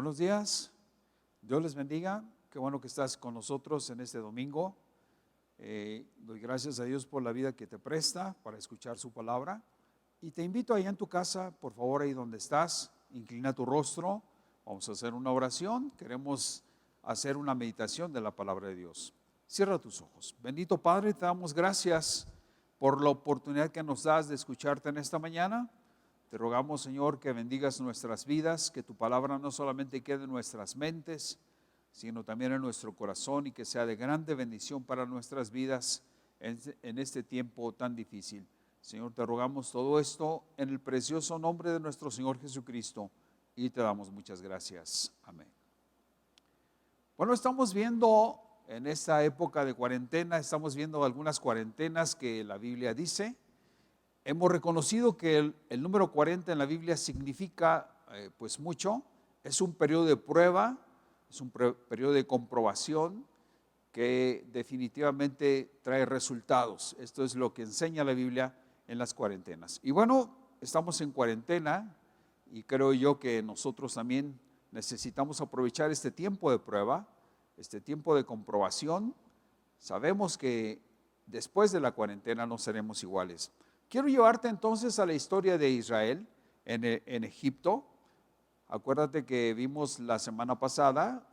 Buenos días, Dios les bendiga, qué bueno que estás con nosotros en este domingo. Doy gracias a Dios por la vida que te presta para escuchar su palabra y te invito ahí en tu casa, por favor, ahí donde estás, inclina tu rostro, vamos a hacer una oración, queremos hacer una meditación de la palabra de Dios. Cierra tus ojos. Bendito Padre, te damos gracias por la oportunidad que nos das de escucharte en esta mañana. Te rogamos, Señor, que bendigas nuestras vidas, que tu palabra no solamente quede en nuestras mentes, sino también en nuestro corazón y que sea de grande bendición para nuestras vidas en este tiempo tan difícil. Señor, te rogamos todo esto en el precioso nombre de nuestro Señor Jesucristo y te damos muchas gracias. Amén. Bueno, estamos viendo en esta época de cuarentena, estamos viendo algunas cuarentenas que la Biblia dice. Hemos reconocido que el número 40 en la Biblia significa pues mucho, es un periodo de prueba, es un periodo de comprobación que definitivamente trae resultados. Esto es lo que enseña la Biblia en las cuarentenas. Y bueno, estamos en cuarentena y creo yo que nosotros también necesitamos aprovechar este tiempo de prueba, este tiempo de comprobación. Sabemos que después de la cuarentena no seremos iguales. Quiero llevarte entonces a la historia de Israel en Egipto. Acuérdate que vimos la semana pasada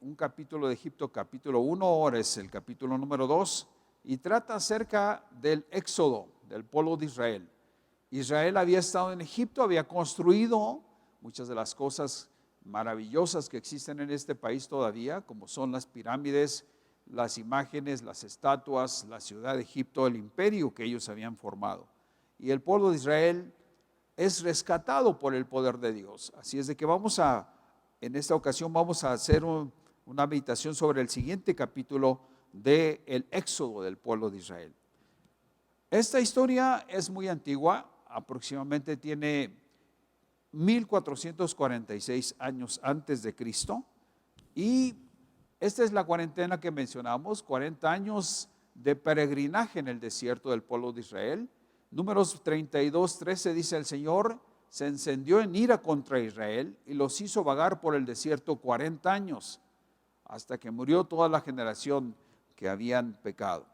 un capítulo de Egipto, capítulo 1, ahora es el capítulo número 2, y trata acerca del éxodo del pueblo de Israel. Israel había estado en Egipto, había construido muchas de las cosas maravillosas que existen en este país todavía, como son las pirámides, las imágenes, las estatuas, la ciudad de Egipto, el imperio que ellos habían formado. Y el pueblo de Israel es rescatado por el poder de Dios. Así es de que en esta ocasión vamos a hacer una meditación sobre el siguiente capítulo del éxodo del pueblo de Israel. Esta historia es muy antigua, aproximadamente tiene 1446 años antes de Cristo, y esta es la cuarentena que mencionamos, 40 años de peregrinaje en el desierto del pueblo de Israel. Números 32:13 dice: el Señor se encendió en ira contra Israel y los hizo vagar por el desierto 40 años, hasta que murió toda la generación que habían pecado.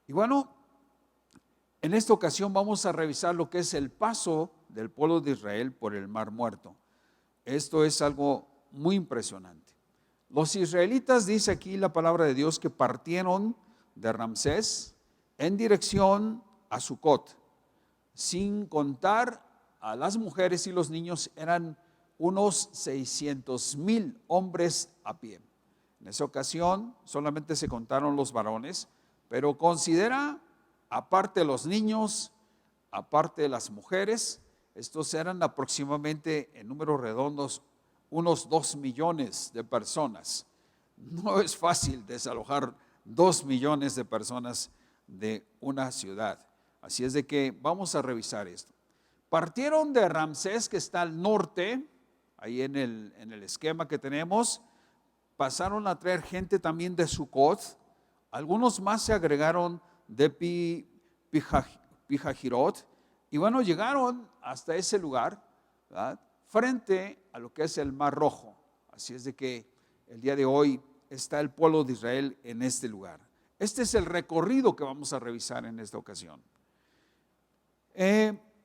Y bueno, en esta ocasión vamos a revisar lo que es el paso del pueblo de Israel por el Mar Muerto. Esto es algo muy impresionante. Los israelitas, dice aquí la palabra de Dios, que partieron de Ramsés en dirección a Sucot, sin contar a las mujeres y los niños, eran unos 600,000 hombres a pie. En esa ocasión solamente se contaron los varones, pero considera, aparte de los niños, aparte de las mujeres, estos eran aproximadamente, en números redondos, unos 2 millones de personas. No es fácil desalojar 2 millones de personas de una ciudad. Así es de que vamos a revisar esto. Partieron de Ramsés, que está al norte, ahí en el esquema que tenemos. Pasaron a traer gente también de Sucot. Algunos más se agregaron de Pijajirot. Y bueno, llegaron hasta ese lugar, ¿verdad?, frente a lo que es el Mar Rojo. Así es de que el día de hoy está el pueblo de Israel en este lugar. Este es el recorrido que vamos a revisar en esta ocasión.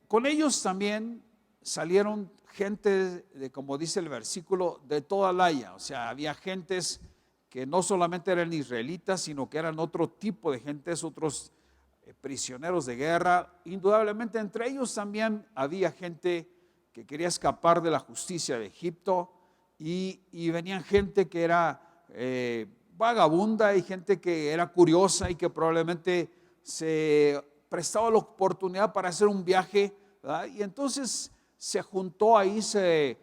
Con ellos también salieron gente, como dice el versículo, de toda Laia. O sea, había gentes que no solamente eran israelitas, sino que eran otro tipo de gentes, otros prisioneros de guerra. Indudablemente entre ellos también había gente que quería escapar de la justicia de Egipto, y venían gente que era vagabunda y gente que era curiosa y que probablemente se prestaba la oportunidad para hacer un viaje, ¿verdad? Y entonces se juntó ahí, se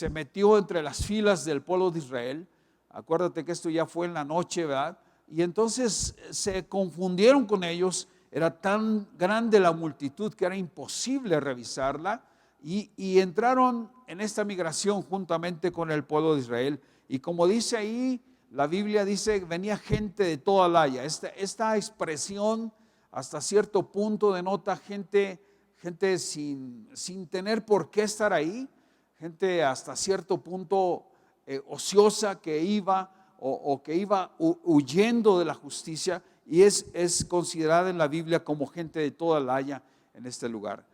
metió entre las filas del pueblo de Israel. Acuérdate que esto ya fue en la noche, ¿verdad? Y entonces se confundieron con ellos. Era tan grande la multitud que era imposible revisarla. Y entraron en esta migración juntamente con el pueblo de Israel. Y como dice ahí, la Biblia dice, venía gente de toda Laia. Esta expresión hasta cierto punto denota gente sin tener por qué estar ahí, gente hasta cierto punto ociosa que iba o que iba huyendo de la justicia, y es considerada en la Biblia como gente de toda la haya en este lugar.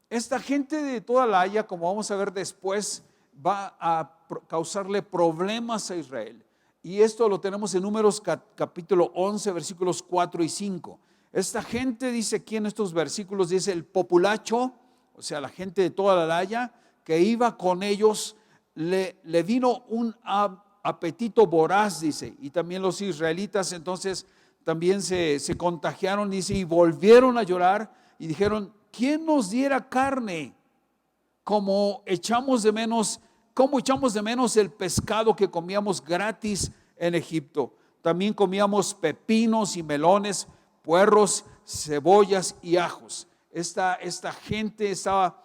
Esta gente de toda la haya, como vamos a ver después, va a causarle problemas a Israel. Y esto lo tenemos en Números capítulo 11, versículos 4 y 5. Esta gente dice aquí en estos versículos, dice el populacho, o sea, la gente de toda la haya que iba con ellos, le vino un apetito voraz, dice, y también los israelitas entonces también se contagiaron, dice, y volvieron a llorar y dijeron, ¿quién nos diera carne? Como echamos de menos el pescado que comíamos gratis en Egipto. También comíamos pepinos y melones, puerros, cebollas y ajos. Esta gente estaba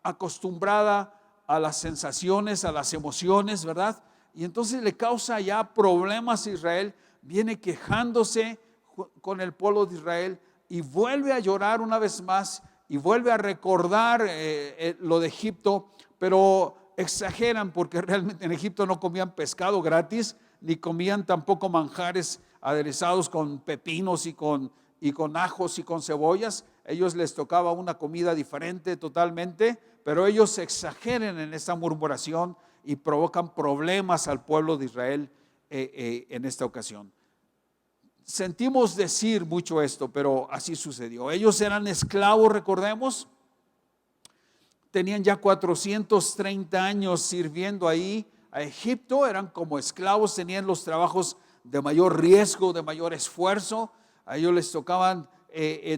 acostumbrada a las sensaciones, a las emociones, ¿verdad? Y entonces le causa ya problemas a Israel, viene quejándose con el pueblo de Israel y vuelve a llorar una vez más y vuelve a recordar lo de Egipto, pero exageran porque realmente en Egipto no comían pescado gratis, ni comían tampoco manjares aderezados con pepinos y con ajos y con cebollas. Ellos les tocaba una comida diferente totalmente, pero ellos exageran en esta murmuración y provocan problemas al pueblo de Israel en esta ocasión. Sentimos decir mucho esto, pero así sucedió. Ellos eran esclavos, recordemos, tenían ya 430 años sirviendo ahí a Egipto, eran como esclavos, tenían los trabajos de mayor riesgo, de mayor esfuerzo. A ellos les tocaban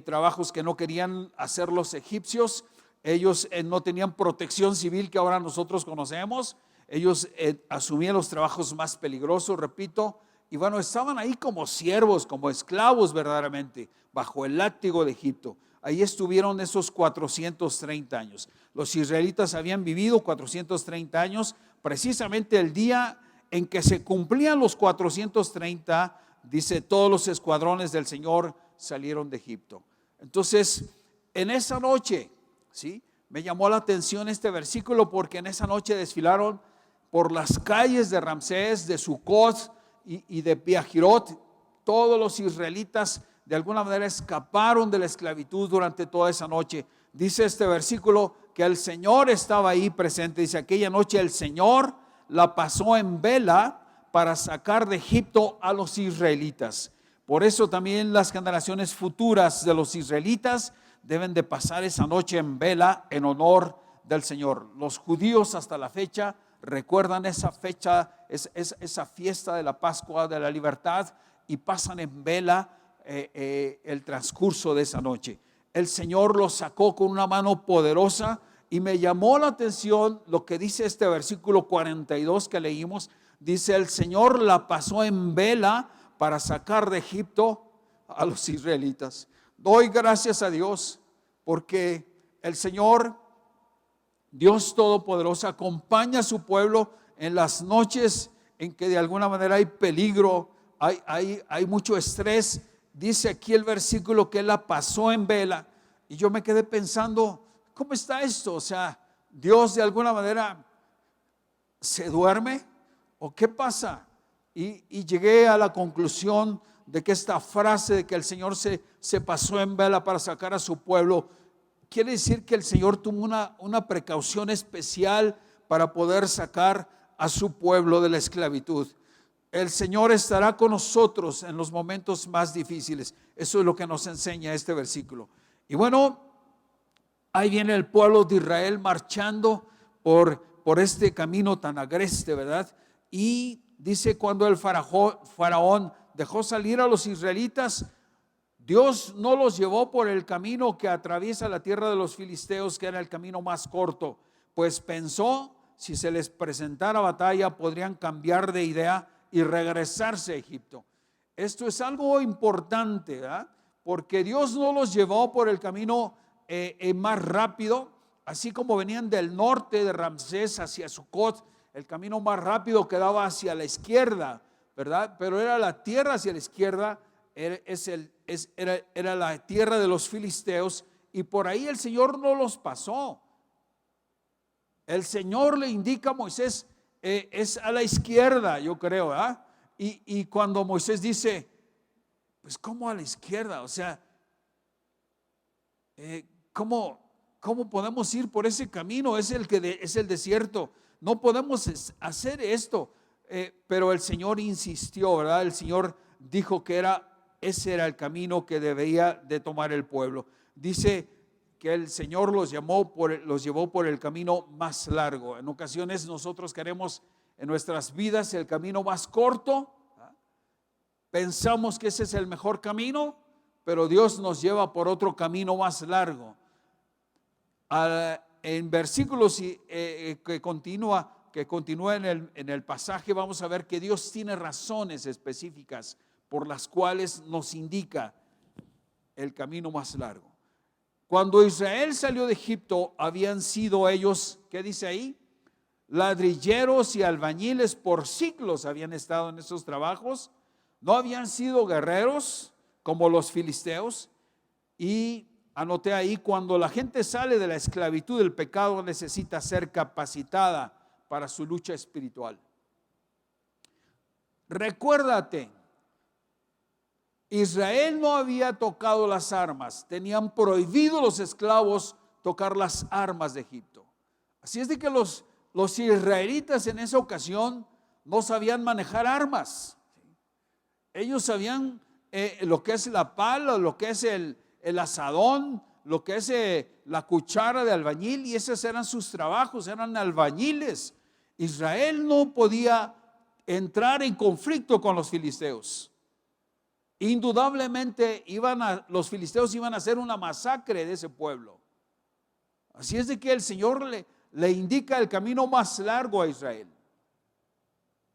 trabajos que no querían hacer los egipcios. Ellos no tenían protección civil que ahora nosotros conocemos. Ellos asumían los trabajos más peligrosos, repito, y bueno, estaban ahí como siervos, como esclavos verdaderamente, bajo el látigo de Egipto. Ahí estuvieron esos 430 años. Los israelitas habían vivido 430 años, precisamente el día en que se cumplían los 430, dice, todos los escuadrones del Señor salieron de Egipto. Entonces, en esa noche, ¿sí?, me llamó la atención este versículo porque en esa noche desfilaron por las calles de Ramsés, de Sucot y de Piahirot. Todos los israelitas de alguna manera escaparon de la esclavitud durante toda esa noche. Dice este versículo que el Señor estaba ahí presente. Dice, aquella noche el Señor la pasó en vela para sacar de Egipto a los israelitas. Por eso también las generaciones futuras de los israelitas deben de pasar esa noche en vela en honor del Señor. Los judíos hasta la fecha recuerdan esa fecha, esa fiesta de la Pascua de la Libertad, y pasan en vela el transcurso de esa noche. El Señor los sacó con una mano poderosa, y me llamó la atención lo que dice este versículo 42 que leímos. Dice, el Señor la pasó en vela para sacar de Egipto a los israelitas. Doy gracias a Dios porque el Señor, Dios Todopoderoso, acompaña a su pueblo en las noches en que de alguna manera hay peligro, hay mucho estrés. Dice aquí el versículo que Él la pasó en vela, y yo me quedé pensando, ¿cómo está esto? O sea, Dios de alguna manera se duerme, ¿o qué pasa? Y llegué a la conclusión de que esta frase de que el Señor se pasó en vela para sacar a su pueblo, quiere decir que el Señor tuvo una precaución especial para poder sacar a su pueblo de la esclavitud. El Señor estará con nosotros en los momentos más difíciles. Eso es lo que nos enseña este versículo. Y bueno, ahí viene el pueblo de Israel marchando por este camino tan agreste, ¿verdad? Y dice, cuando el faraón dejó salir a los israelitas, Dios no los llevó por el camino que atraviesa la tierra de los filisteos, que era el camino más corto, pues pensó, si se les presentara batalla, podrían cambiar de idea y regresarse a Egipto. Esto es algo importante, ¿verdad? Porque Dios no los llevó por el camino más rápido, así como venían del norte de Ramsés hacia Sucot. El camino más rápido quedaba hacia la izquierda, ¿verdad? Pero era la tierra hacia la izquierda, era la tierra de los filisteos, y por ahí el Señor no los pasó. El Señor le indica a Moisés, es a la izquierda, yo creo, ¿verdad? Y cuando Moisés dice, pues ¿cómo a la izquierda? O sea, ¿cómo podemos ir por ese camino? Es el desierto. No podemos hacer esto. Pero el Señor insistió, ¿verdad? El Señor dijo que ese era el camino que debía de tomar el pueblo. Dice que el Señor los llevó por el camino más largo. En ocasiones nosotros queremos en nuestras vidas el camino más corto. Pensamos que ese es el mejor camino, pero Dios nos lleva por otro camino más largo. En versículos que continúa en el pasaje, vamos a ver que Dios tiene razones específicas por las cuales nos indica el camino más largo. Cuando Israel salió de Egipto, habían sido ellos, ¿qué dice ahí? Ladrilleros y albañiles por siglos habían estado en esos trabajos. No habían sido guerreros como los filisteos. Y anoté ahí, cuando la gente sale de la esclavitud del pecado, necesita ser capacitada para su lucha espiritual. Recuérdate, Israel no había tocado las armas, tenían prohibido los esclavos tocar las armas de Egipto. Así es de que los israelitas en esa ocasión no sabían manejar armas. Ellos sabían lo que es la pala, lo que es el asadón, lo que es la cuchara de albañil, y esos eran sus trabajos, eran albañiles. Israel no podía entrar en conflicto con los filisteos. Indudablemente los filisteos iban a hacer una masacre de ese pueblo. Así es de que el Señor le indica el camino más largo a Israel.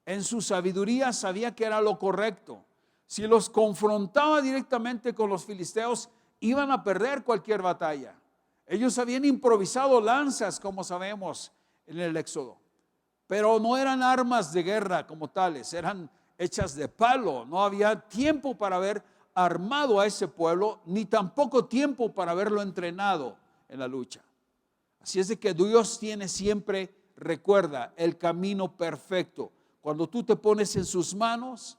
En su sabiduría sabía que era lo correcto. Si los confrontaba directamente con los filisteos, iban a perder cualquier batalla. Ellos habían improvisado lanzas, como sabemos en el Éxodo, pero no eran armas de guerra como tales, eran hechas de palo. No había tiempo para haber armado a ese pueblo, ni tampoco tiempo para haberlo entrenado en la lucha. Así es de que Dios tiene siempre, recuerda, el camino perfecto. Cuando tú te pones en sus manos,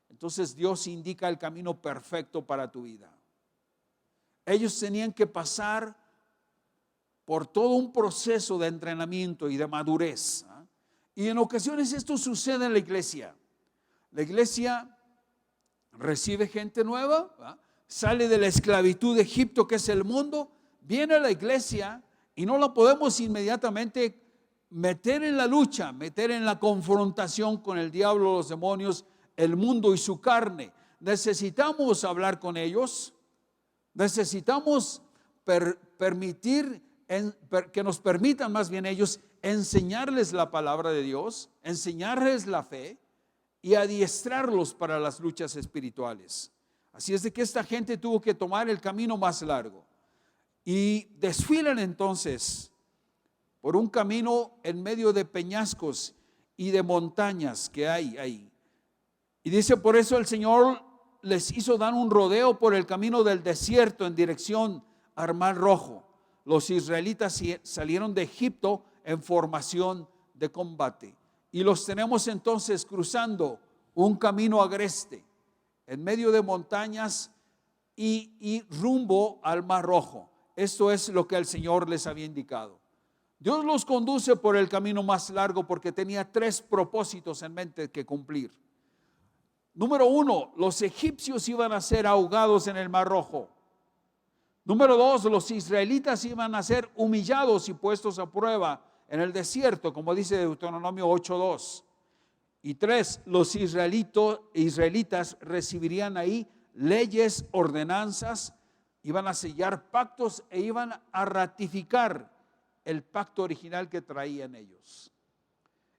entonces Dios indica el camino perfecto para tu vida. Ellos tenían que pasar por todo un proceso de entrenamiento y de madurez. Y en ocasiones esto sucede en la iglesia. La iglesia recibe gente nueva, sale de la esclavitud de Egipto, que es el mundo, viene a la iglesia y no la podemos inmediatamente meter en la lucha, meter en la confrontación con el diablo, los demonios, el mundo y su carne. Necesitamos hablar con ellos, necesitamos permitir que nos permitan más bien ellos enseñarles la palabra de Dios, enseñarles la fe y adiestrarlos para las luchas espirituales. Así es de que esta gente tuvo que tomar el camino más largo y desfilan entonces por un camino en medio de peñascos y de montañas que hay ahí. Y dice, por eso el Señor les hizo dar un rodeo por el camino del desierto en dirección al Mar Rojo. Los israelitas salieron de Egipto en formación de combate. Y los tenemos entonces cruzando un camino agreste en medio de montañas y rumbo al Mar Rojo. Esto es lo que el Señor les había indicado. Dios los conduce por el camino más largo porque tenía 3 propósitos en mente que cumplir. Número 1, los egipcios iban a ser ahogados en el Mar Rojo. Número 2, los israelitas iban a ser humillados y puestos a prueba en el desierto, como dice Deuteronomio 8:2. Y 3, los israelitas recibirían ahí leyes, ordenanzas, iban a sellar pactos e iban a ratificar el pacto original que traían ellos.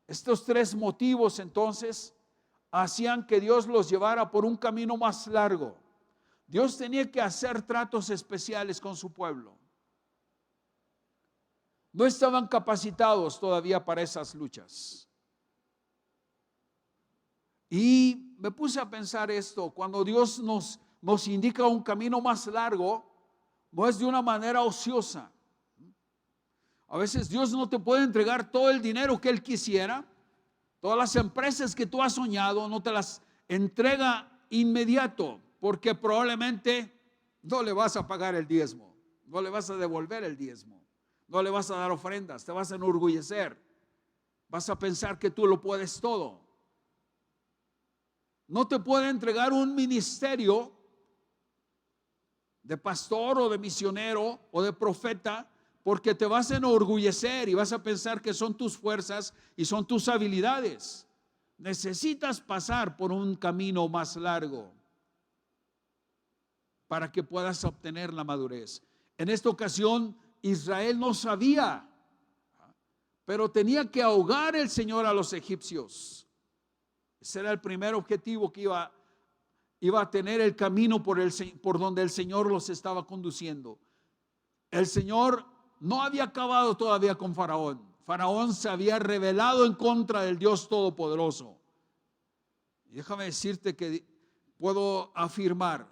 Estos 3 motivos entonces hacían que Dios los llevara por un camino más largo. Dios tenía que hacer tratos especiales con su pueblo. No estaban capacitados todavía para esas luchas. Y me puse a pensar esto, cuando Dios nos indica un camino más largo, no es de una manera ociosa. A veces Dios no te puede entregar todo el dinero que Él quisiera, Todas las empresas que tú has soñado no te las entrega inmediato, porque probablemente no le vas a pagar el diezmo, no le vas a devolver el diezmo, no le vas a dar ofrendas, te vas a enorgullecer, vas a pensar que tú lo puedes todo. No te puede entregar un ministerio de pastor o de misionero o de profeta, porque te vas a enorgullecer y vas a pensar que son tus fuerzas y son tus habilidades. Necesitas pasar por un camino más largo para que puedas obtener la madurez. En esta ocasión, Israel no sabía, pero tenía que ahogar el Señor a los egipcios. Ese era el primer objetivo que iba a tener el camino por donde el Señor los estaba conduciendo. El Señor no había acabado todavía con Faraón. Faraón se había rebelado en contra del Dios Todopoderoso. Y déjame decirte que puedo afirmar,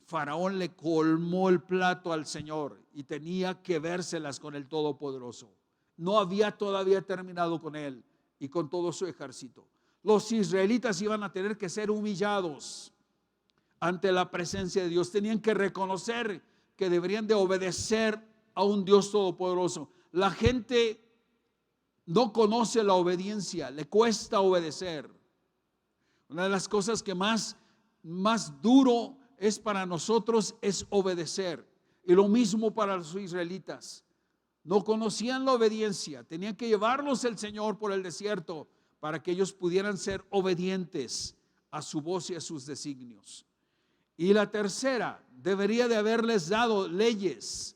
Faraón le colmó el plato al Señor y tenía que vérselas con el Todopoderoso. No había todavía terminado con él y con todo su ejército. Los israelitas iban a tener que ser humillados ante la presencia de Dios. Tenían que reconocer que deberían de obedecer a un Dios todopoderoso. La gente no conoce la obediencia, le cuesta obedecer. Una de las cosas que más duro es para nosotros es obedecer. Y lo mismo para los israelitas. No conocían la obediencia, tenían que llevarlos el Señor por el desierto para que ellos pudieran ser obedientes a su voz y a sus designios. Y la tercera, debería de haberles dado leyes.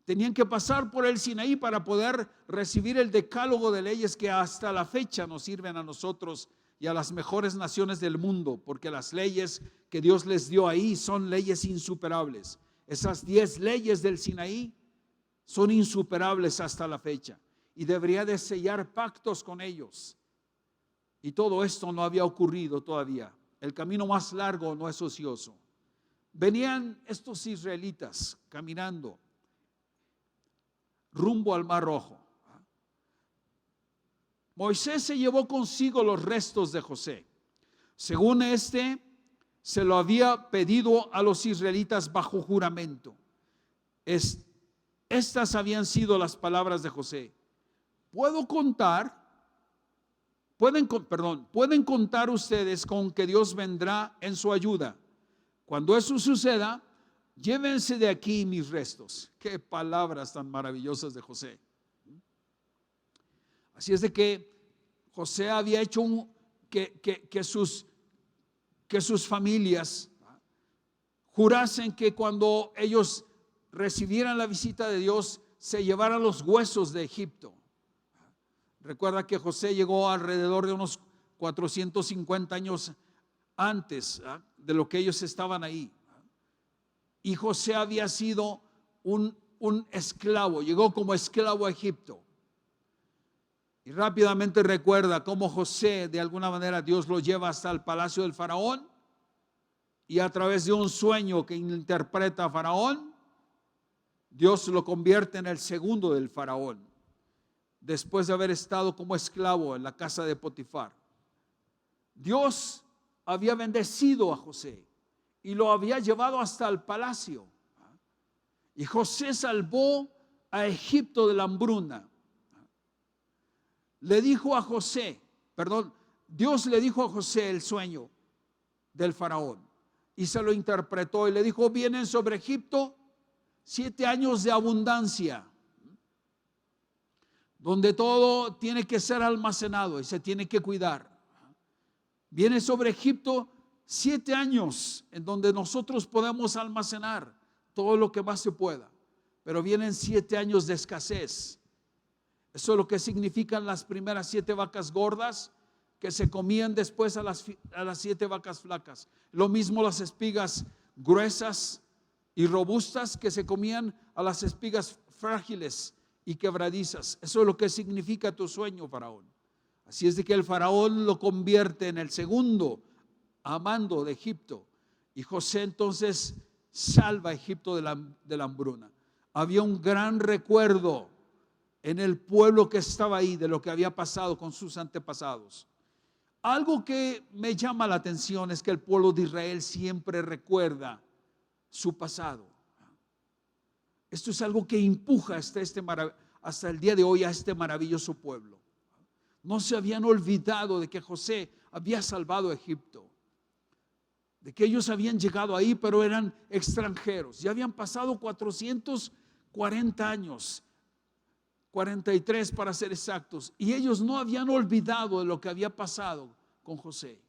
Tenían que pasar por el Sinaí para poder recibir el decálogo de leyes que hasta la fecha nos sirven a nosotros y a las mejores naciones del mundo, porque las leyes que Dios les dio ahí son leyes insuperables. Esas 10 leyes del Sinaí son insuperables hasta la fecha y debería de sellar pactos con ellos. Y todo esto no había ocurrido todavía. El camino más largo no es ocioso. Venían estos israelitas caminando rumbo al Mar Rojo. Moisés se llevó consigo los restos de José. Según se lo había pedido a los israelitas bajo juramento. Estas habían sido las palabras de José. Pueden contar ustedes con que Dios vendrá en su ayuda. Cuando eso suceda, llévense de aquí mis restos. Qué palabras tan maravillosas de José. Así es de que José había hecho que sus familias jurasen que cuando ellos recibieran la visita de Dios, se llevaran los huesos de Egipto. Recuerda que José llegó alrededor de unos 450 años antes de lo que ellos estaban ahí. Y José había sido un esclavo, llegó como esclavo a Egipto. Y rápidamente recuerda cómo José, de alguna manera, Dios lo lleva hasta el palacio del faraón. Y a través de un sueño que interpreta a Faraón, Dios lo convierte en el segundo del faraón, después de haber estado como esclavo en la casa de Potifar. Dios había bendecido a José y lo había llevado hasta el palacio. Y José salvó a Egipto de la hambruna. Dios le dijo a José el sueño del faraón y se lo interpretó y le dijo: vienen sobre Egipto 7 años de abundancia, donde todo tiene que ser almacenado y se tiene que cuidar. Viene sobre Egipto 7 años en donde nosotros podemos almacenar todo lo que más se pueda, pero vienen 7 años de escasez. Eso es lo que significan las primeras 7 vacas gordas que se comían después a las 7 vacas flacas. Lo mismo las espigas gruesas y robustas que se comían a las espigas frágiles y quebradizas. Eso es lo que significa tu sueño, faraón. Así es de que el faraón lo convierte en el segundo amando de Egipto, y José entonces salva a Egipto de la hambruna. Había un gran recuerdo en el pueblo que estaba ahí, de lo que había pasado con sus antepasados. Algo que me llama la atención es que el pueblo de Israel siempre recuerda su pasado. Esto es algo que empuja hasta el día de hoy a este maravilloso pueblo. No se habían olvidado de que José había salvado a Egipto, de que ellos habían llegado ahí, pero eran extranjeros. Ya habían pasado 440 años, 43 para ser exactos, y ellos no habían olvidado de lo que había pasado con José.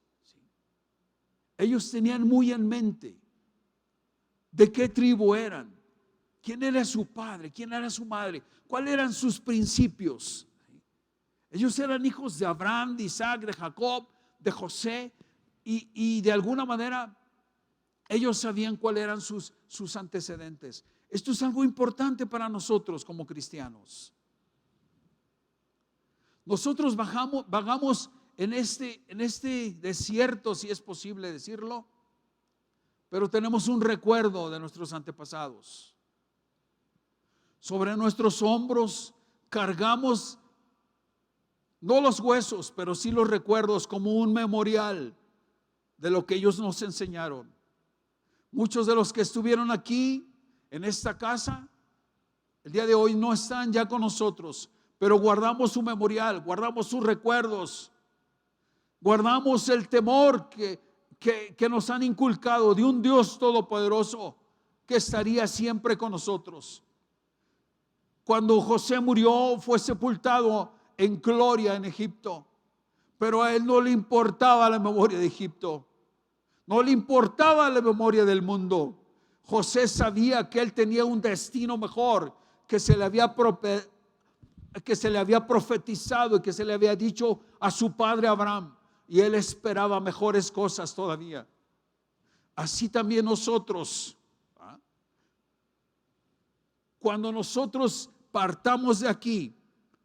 Ellos tenían muy en mente de qué tribu eran, quién era su padre, quién era su madre, cuáles eran sus principios. Ellos eran hijos de Abraham, de Isaac, de Jacob, de José, y de alguna manera ellos sabían cuáles eran sus antecedentes. Esto es algo importante para nosotros como cristianos. Nosotros vagamos en este desierto, si es posible decirlo, pero tenemos un recuerdo de nuestros antepasados. Sobre nuestros hombros cargamos no los huesos, pero sí los recuerdos, como un memorial de lo que ellos nos enseñaron. Muchos de los que estuvieron aquí en esta casa el día de hoy no están ya con nosotros, pero guardamos su memorial, guardamos sus recuerdos, guardamos el temor que nos han inculcado de un Dios todopoderoso que estaría siempre con nosotros. Cuando José murió, fue sepultado en gloria en Egipto, pero a él no le importaba la memoria de Egipto, no le importaba la memoria del mundo. José sabía que él tenía un destino mejor, que se le había profetizado y que se le había dicho a su padre Abraham, y él esperaba mejores cosas todavía. Así también nosotros, cuando nosotros partamos de aquí,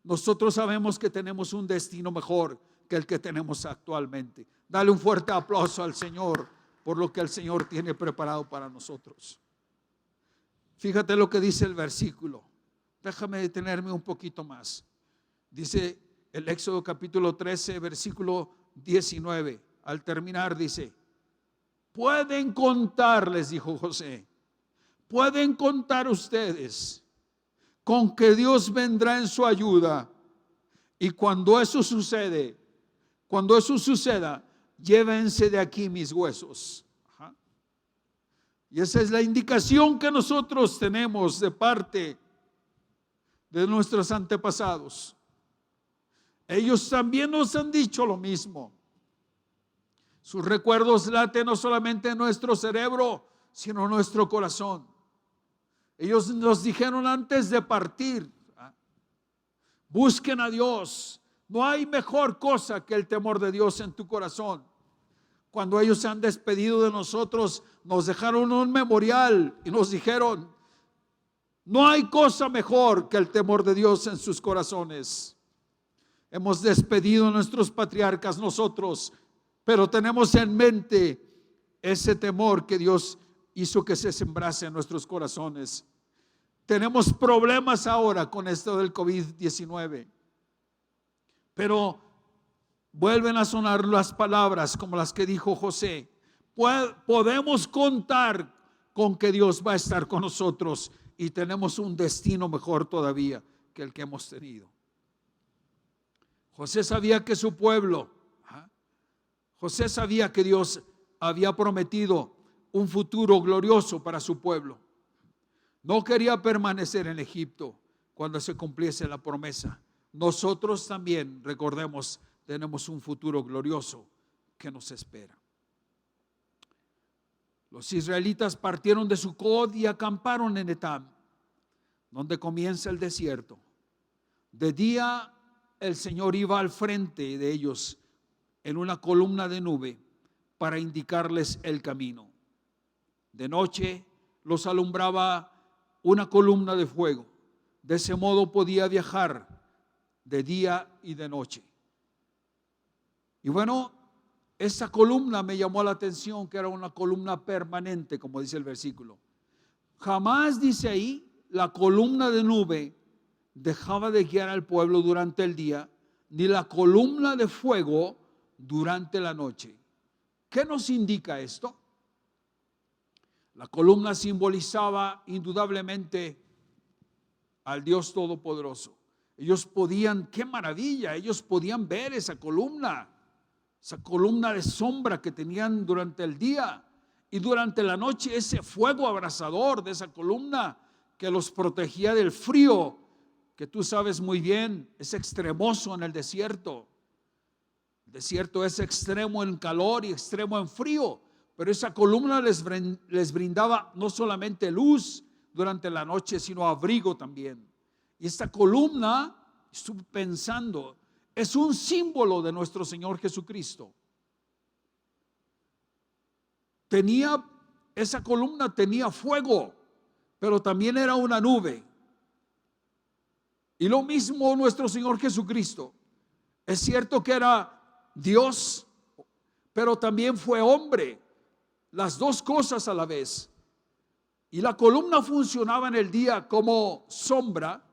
nosotros sabemos que tenemos un destino mejor que el que tenemos actualmente. Dale un fuerte aplauso al Señor por lo que el Señor tiene preparado para nosotros. Fíjate lo que dice el versículo. Déjame detenerme un poquito más. Dice el Éxodo capítulo 13, versículo 19. Al terminar dice: pueden contar, les dijo José, pueden contar ustedes con que Dios vendrá en su ayuda, y cuando eso suceda, llévense de aquí mis huesos. Y esa es la indicación que nosotros tenemos de parte de nuestros antepasados. Ellos también nos han dicho lo mismo. Sus recuerdos laten no solamente en nuestro cerebro, sino en nuestro corazón. Ellos nos dijeron antes de partir: busquen a Dios. No hay mejor cosa que el temor de Dios en tu corazón. Cuando ellos se han despedido de nosotros, nos dejaron un memorial y nos dijeron: no hay cosa mejor que el temor de Dios en sus corazones. Hemos despedido a nuestros patriarcas nosotros, pero tenemos en mente ese temor que Dios hizo que se sembrase en nuestros corazones. Tenemos problemas ahora con esto del COVID-19, pero vuelven a sonar las palabras como las que dijo José: podemos contar con que Dios va a estar con nosotros, y tenemos un destino mejor todavía que el que hemos tenido. José sabía que su pueblo, José sabía que Dios había prometido un futuro glorioso para su pueblo. No quería permanecer en Egipto cuando se cumpliese la promesa. Nosotros también, recordemos, tenemos un futuro glorioso que nos espera. Los israelitas partieron de Sucot y acamparon en Etam, donde comienza el desierto. De día el Señor iba al frente de ellos en una columna de nube para indicarles el camino. De noche los alumbraba una columna de fuego. De ese modo podía viajar de día y de noche. Y bueno, esa columna me llamó la atención, que era una columna permanente, como dice el versículo. Jamás, dice ahí, la columna de nube dejaba de guiar al pueblo durante el día, ni la columna de fuego durante la noche. ¿Qué nos indica esto? La columna simbolizaba indudablemente al Dios Todopoderoso. Ellos podían, qué maravilla, ellos podían ver esa columna de sombra que tenían durante el día, y durante la noche ese fuego abrasador de esa columna que los protegía del frío, que tú sabes muy bien, es extremoso en el desierto. El desierto es extremo en calor y extremo en frío, pero esa columna les brindaba no solamente luz durante la noche, sino abrigo también. Y esta columna, estuve pensando, es un símbolo de nuestro Señor Jesucristo. Esa columna tenía fuego, pero también era una nube. Y lo mismo nuestro Señor Jesucristo. Es cierto que era Dios, pero también fue hombre. Las dos cosas a la vez. Y la columna funcionaba en el día como sombra.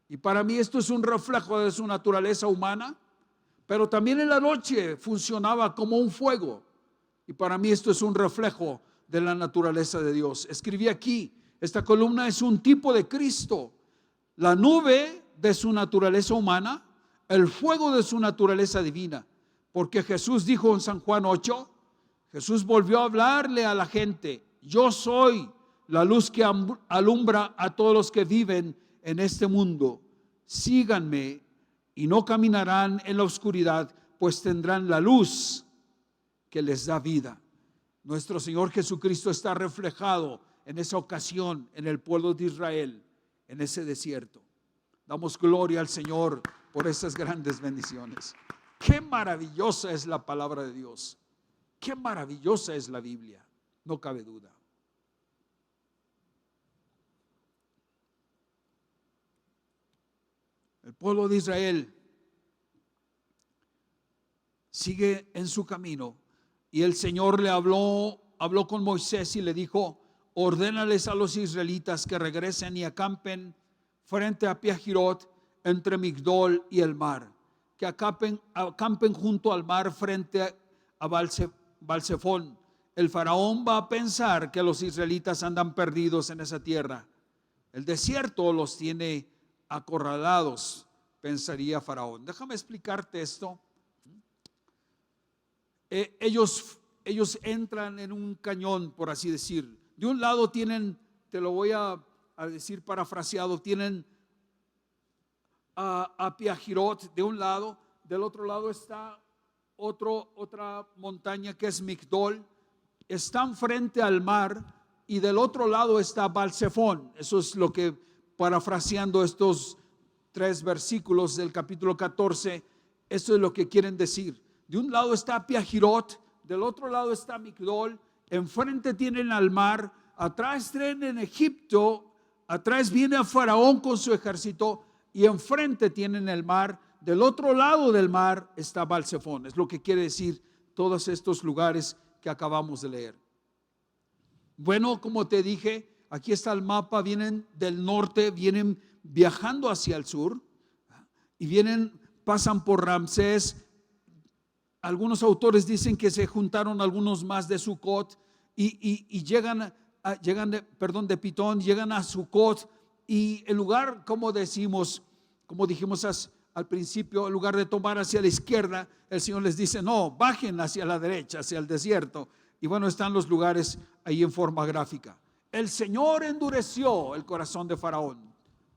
Y para mí esto es un reflejo de su naturaleza humana. Pero también en la noche funcionaba como un fuego. Y para mí esto es un reflejo de la naturaleza de Dios. Escribí aquí, esta columna es un tipo de Cristo. La nube de su naturaleza humana, el fuego de su naturaleza divina. Porque Jesús dijo en San Juan 8, Jesús volvió a hablarle a la gente: yo soy la luz que alumbra a todos los que viven en este mundo. Síganme y no caminarán en la oscuridad, pues tendrán la luz que les da vida. Nuestro Señor Jesucristo está reflejado en esa ocasión en el pueblo de Israel, en ese desierto. Damos gloria al Señor por esas grandes bendiciones. Qué maravillosa es la palabra de Dios. Qué maravillosa es la Biblia, no cabe duda. El pueblo de Israel sigue en su camino, y el Señor le habló con Moisés y le dijo: ordénales a los israelitas que regresen y acampen frente a Piahirot, entre Migdol y el mar, que acampen junto al mar frente a Balsefón. El faraón va a pensar que los israelitas andan perdidos en esa tierra. El desierto los tiene acorralados, pensaría faraón. Déjame explicarte esto. Ellos entran en un cañón, por así decir. De un lado tienen, te lo voy a decir parafraseado, tienen a Piahirot de un lado, del otro lado está otra montaña que es Migdol. Están frente al mar, y del otro lado está Balsefón. Eso es lo que, parafraseando estos 3 versículos del capítulo 14, eso es lo que quieren decir. De un lado está Piahirot, del otro lado está Migdol. Enfrente tienen al mar, atrás tienen Egipto, atrás viene a Faraón con su ejército, y enfrente tienen el mar. Del otro lado del mar está Balsefón. Es lo que quiere decir todos estos lugares que acabamos de leer. Bueno, como te dije, aquí está el mapa. Vienen del norte, vienen viajando hacia el sur, y pasan por Ramsés. Algunos autores dicen que se juntaron algunos más de Sucot y llegan de Pitón, llegan a Sucot, y el lugar, como dijimos al principio, en lugar de tomar hacia la izquierda, el Señor les dice: no, bajen hacia la derecha, hacia el desierto. Y bueno, están los lugares ahí en forma gráfica. El Señor endureció el corazón de Faraón.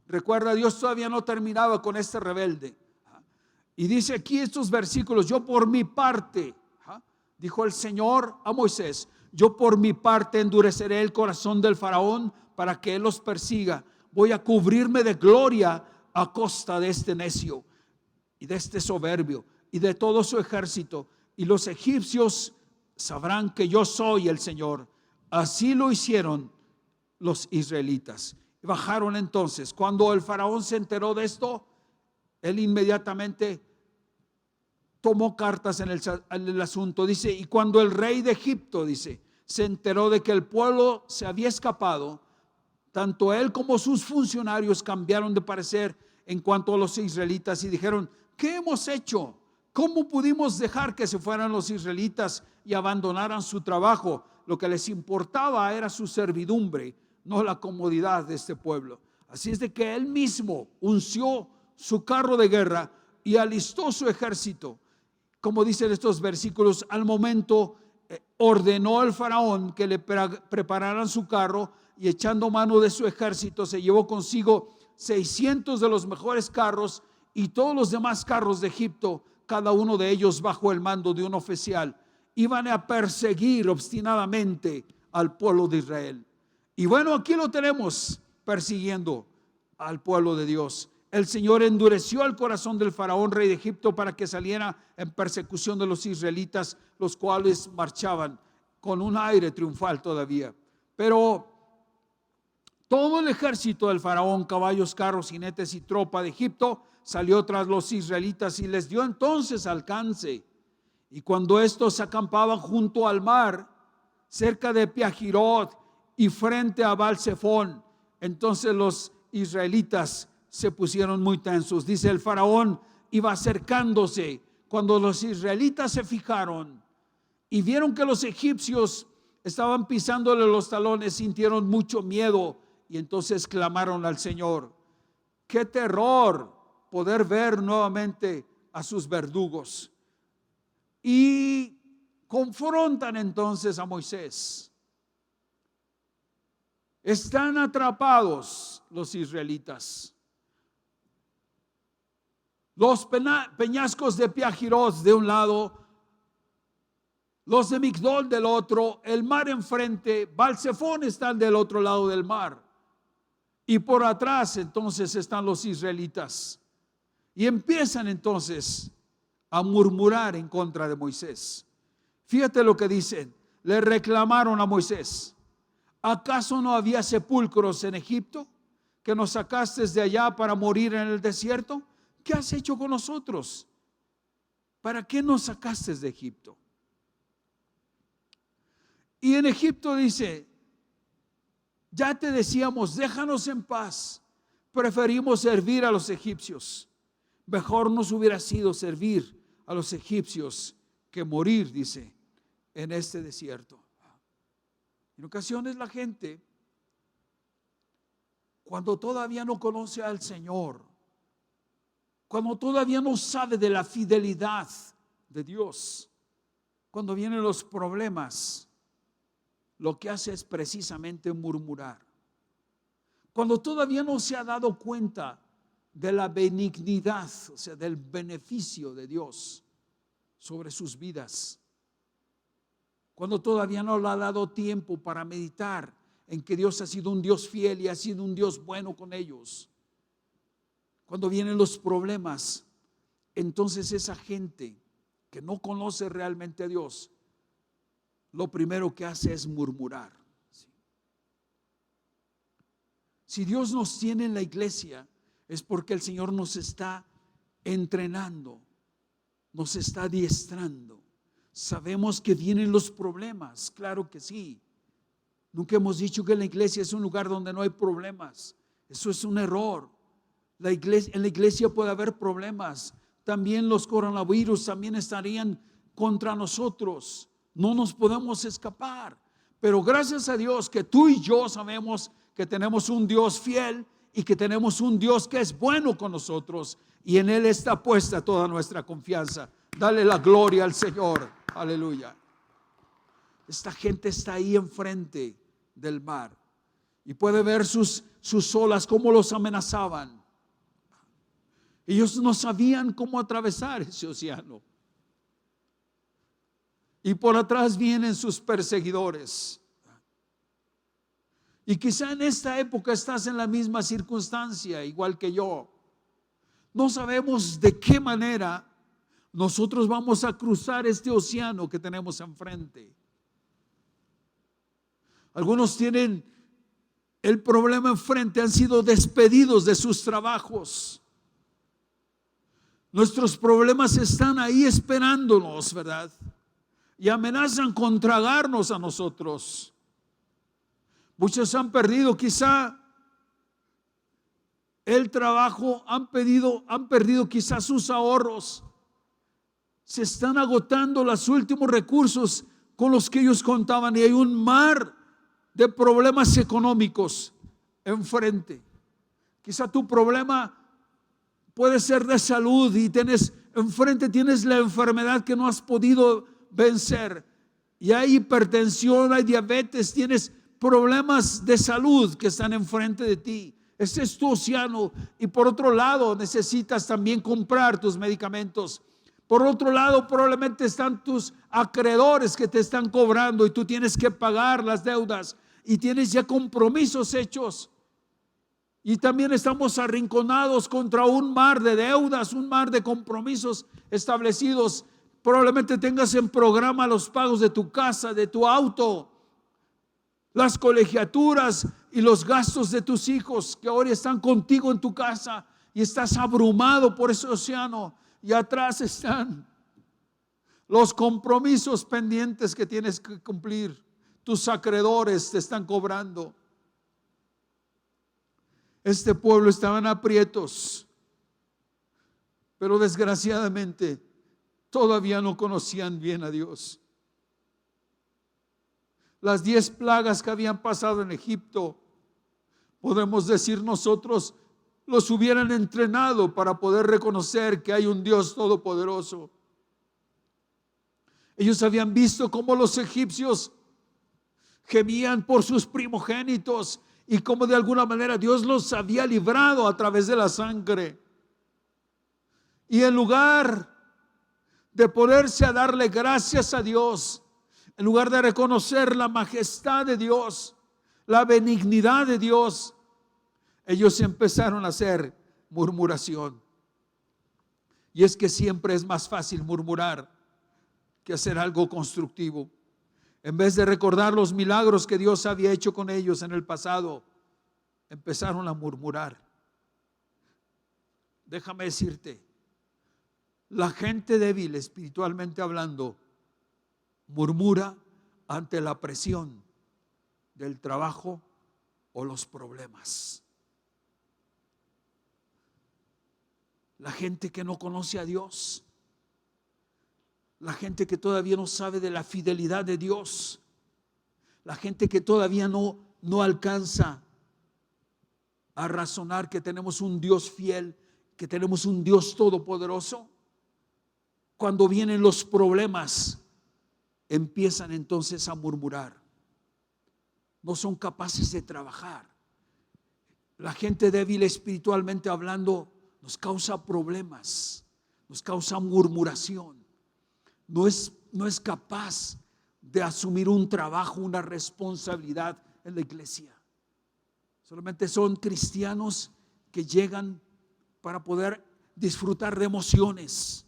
Recuerda, Dios todavía no terminaba con este rebelde. Y dice aquí estos versículos: yo por mi parte, dijo el Señor a Moisés, yo por mi parte endureceré el corazón del Faraón para que él los persiga. Voy a cubrirme de gloria a costa de este necio y de este soberbio y de todo su ejército, y los egipcios sabrán que yo soy el Señor. Así lo hicieron los israelitas. Bajaron entonces. Cuando el faraón se enteró de esto, él inmediatamente tomó cartas en el asunto. Dice: y cuando el rey de Egipto, se enteró de que el pueblo se había escapado, tanto él como sus funcionarios cambiaron de parecer en cuanto a los israelitas y dijeron: ¿qué hemos hecho? ¿Cómo pudimos dejar que se fueran los israelitas y abandonaran su trabajo? Lo que les importaba era su servidumbre, no la comodidad de este pueblo. Así es de que él mismo unció su carro de guerra y alistó su ejército. Como dicen estos versículos, al momento ordenó al faraón que le prepararan su carro, y echando mano de su ejército se llevó consigo 600 de los mejores carros y todos los demás carros de Egipto, cada uno de ellos bajo el mando de un oficial. Iban a perseguir obstinadamente al pueblo de Israel. Y bueno, aquí lo tenemos persiguiendo al pueblo de Dios. El Señor endureció el corazón del faraón, rey de Egipto, para que saliera en persecución de los israelitas, los cuales marchaban con un aire triunfal todavía. Pero todo el ejército del faraón, caballos, carros, jinetes y tropa de Egipto, salió tras los israelitas y les dio entonces alcance. Y cuando estos acampaban junto al mar, cerca de Piahirot y frente a Baal-Zephón, entonces los israelitas se pusieron muy tensos. Dice: el faraón iba acercándose. Cuando los israelitas se fijaron y vieron que los egipcios estaban pisándole los talones, sintieron mucho miedo y entonces clamaron al Señor. ¡Qué terror poder ver nuevamente a sus verdugos! Y confrontan entonces a Moisés. Están atrapados los israelitas. Los peñascos de Piahirot de un lado, los de Migdol del otro, el mar enfrente, Baal-Zephón están del otro lado del mar. Y por atrás entonces están los israelitas. Y empiezan entonces a murmurar en contra de Moisés. Fíjate lo que dicen. Le reclamaron a Moisés: ¿acaso no había sepulcros en Egipto, que nos sacaste de allá para morir en el desierto? ¿Qué has hecho con nosotros? ¿Para qué nos sacaste de Egipto? Y en Egipto dice: ya te decíamos, déjanos en paz. Preferimos servir a los egipcios. Mejor nos hubiera sido servir a los egipcios que morir, dice, en este desierto. En ocasiones la gente, cuando todavía no conoce al Señor, cuando todavía no sabe de la fidelidad de Dios, cuando vienen los problemas, lo que hace es precisamente murmurar. Cuando todavía no se ha dado cuenta de la benignidad, o sea, del beneficio de Dios sobre sus vidas, cuando todavía no le ha dado tiempo para meditar en que Dios ha sido un Dios fiel y ha sido un Dios bueno con ellos, cuando vienen los problemas, entonces esa gente que no conoce realmente a Dios, lo primero que hace es murmurar. Si Dios nos tiene en la iglesia, es porque el Señor nos está entrenando, nos está adiestrando. Sabemos que vienen los problemas, claro que sí. Nunca hemos dicho que la iglesia es un lugar donde no hay problemas. Eso es un error. En la iglesia puede haber problemas. También los coronavirus también estarían contra nosotros. No nos podemos escapar. Pero gracias a Dios que tú y yo sabemos que tenemos un Dios fiel y que tenemos un Dios que es bueno con nosotros, y en Él está puesta toda nuestra confianza. Dale la gloria al Señor. Aleluya. Esta gente está ahí enfrente del mar y puede ver sus olas, cómo los amenazaban. Ellos no sabían cómo atravesar ese océano. Y por atrás vienen sus perseguidores. Y quizá en esta época estás en la misma circunstancia, igual que yo. No sabemos de qué manera nosotros vamos a cruzar este océano que tenemos enfrente. Algunos tienen el problema enfrente, han sido despedidos de sus trabajos. Nuestros problemas están ahí esperándonos, ¿verdad? Y amenazan con tragarnos a nosotros. Muchos han perdido quizá el trabajo, han perdido quizás sus ahorros. Se están agotando los últimos recursos con los que ellos contaban y hay un mar de problemas económicos enfrente. Quizá tu problema puede ser de salud y enfrente tienes la enfermedad que no has podido vencer. Y hay hipertensión, hay diabetes, tienes problemas de salud que están enfrente de ti. Ese es tu océano. Y por otro lado, necesitas también comprar tus medicamentos. Por otro lado, probablemente están tus acreedores que te están cobrando y tú tienes que pagar las deudas y tienes ya compromisos hechos. Y también estamos arrinconados contra un mar de deudas, un mar de compromisos establecidos. Probablemente tengas en programa los pagos de tu casa, de tu auto, las colegiaturas y los gastos de tus hijos que ahora están contigo en tu casa y estás abrumado por ese océano. Y atrás están los compromisos pendientes que tienes que cumplir. Tus acreedores te están cobrando. Este pueblo estaba en aprietos, pero desgraciadamente todavía no conocían bien a Dios. Las 10 plagas que habían pasado en Egipto, podemos decir nosotros, los hubieran entrenado para poder reconocer que hay un Dios todopoderoso. Ellos habían visto cómo los egipcios gemían por sus primogénitos y cómo de alguna manera Dios los había librado a través de la sangre. Y en lugar de ponerse a darle gracias a Dios, en lugar de reconocer la majestad de Dios, la benignidad de Dios, ellos empezaron a hacer murmuración. Y es que siempre es más fácil murmurar que hacer algo constructivo. En vez de recordar los milagros que Dios había hecho con ellos en el pasado, empezaron a murmurar. Déjame decirte, la gente débil espiritualmente hablando murmura ante la presión del trabajo o los problemas. La gente que no conoce a Dios, la gente que todavía no sabe de la fidelidad de Dios, la gente que todavía no alcanza a razonar que tenemos un Dios fiel, que tenemos un Dios todopoderoso, cuando vienen los problemas, empiezan entonces a murmurar. No son capaces de trabajar. La gente débil espiritualmente hablando nos causa problemas, nos causa murmuración. No es capaz de asumir un trabajo, una responsabilidad en la iglesia. Solamente son cristianos que llegan para poder disfrutar de emociones,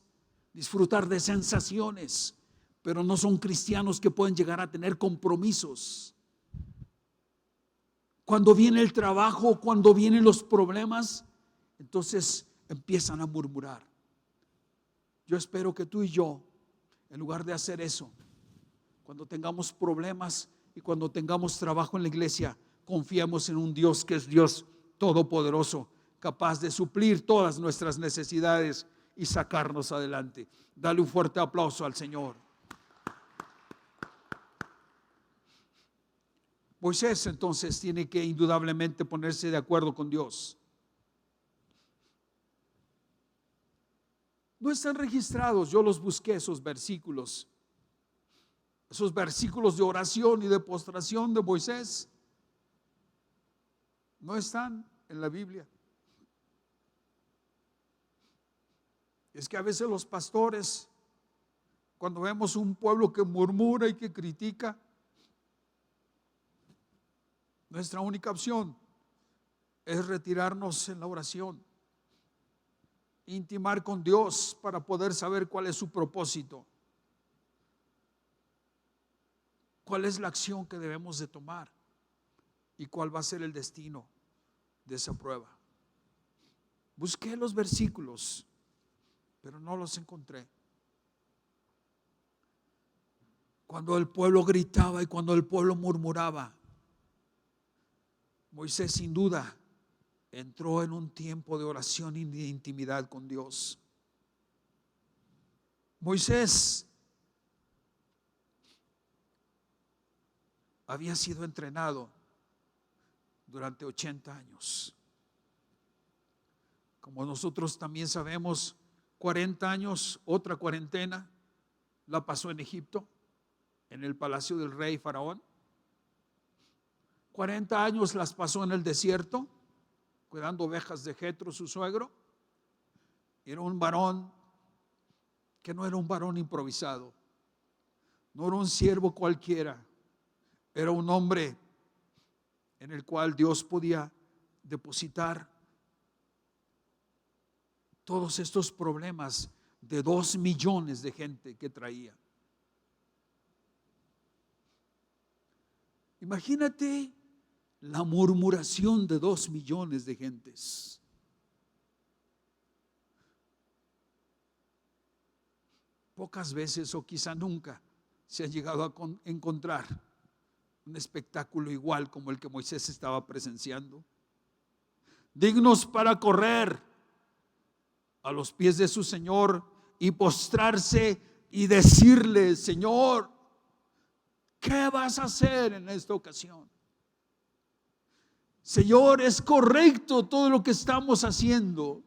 disfrutar de sensaciones, pero no son cristianos que pueden llegar a tener compromisos. Cuando viene el trabajo, cuando vienen los problemas, entonces empiezan a murmurar. Yo espero que tú y yo, en lugar de hacer eso, cuando tengamos problemas y cuando tengamos trabajo en la iglesia, confiemos en un Dios que es Dios todopoderoso, capaz de suplir todas nuestras necesidades y sacarnos adelante. Dale un fuerte aplauso al Señor. Moisés entonces tiene que indudablemente ponerse de acuerdo con Dios. No están registrados, yo los busqué, esos versículos de oración y de postración de Moisés. No están en la Biblia. Es que a veces los pastores, cuando vemos un pueblo que murmura y que critica, nuestra única opción es retirarnos en la oración, intimar con Dios para poder saber cuál es su propósito, cuál es la acción que debemos de tomar y cuál va a ser el destino de esa prueba. Busqué los versículos, pero no los encontré. Cuando el pueblo gritaba y cuando el pueblo murmuraba, Moisés sin duda entró en un tiempo de oración y de intimidad con Dios. Moisés había sido entrenado durante 80 años. Como nosotros también sabemos, 40 años, otra cuarentena, la pasó en Egipto, en el palacio del rey Faraón. 40 años las pasó en el desierto, cuidando ovejas de Jetro, su suegro. Era un varón que no era un varón improvisado, no era un siervo cualquiera, era un hombre en el cual Dios podía depositar todos estos problemas de 2 millones de gente que traía. Imagínate la murmuración de 2 millones de gentes. Pocas veces o quizá nunca se ha llegado a encontrar un espectáculo igual como el que Moisés estaba presenciando. Dignos para correr a los pies de su Señor y postrarse y decirle: Señor, ¿qué vas a hacer en esta ocasión? Señor, es correcto todo lo que estamos haciendo.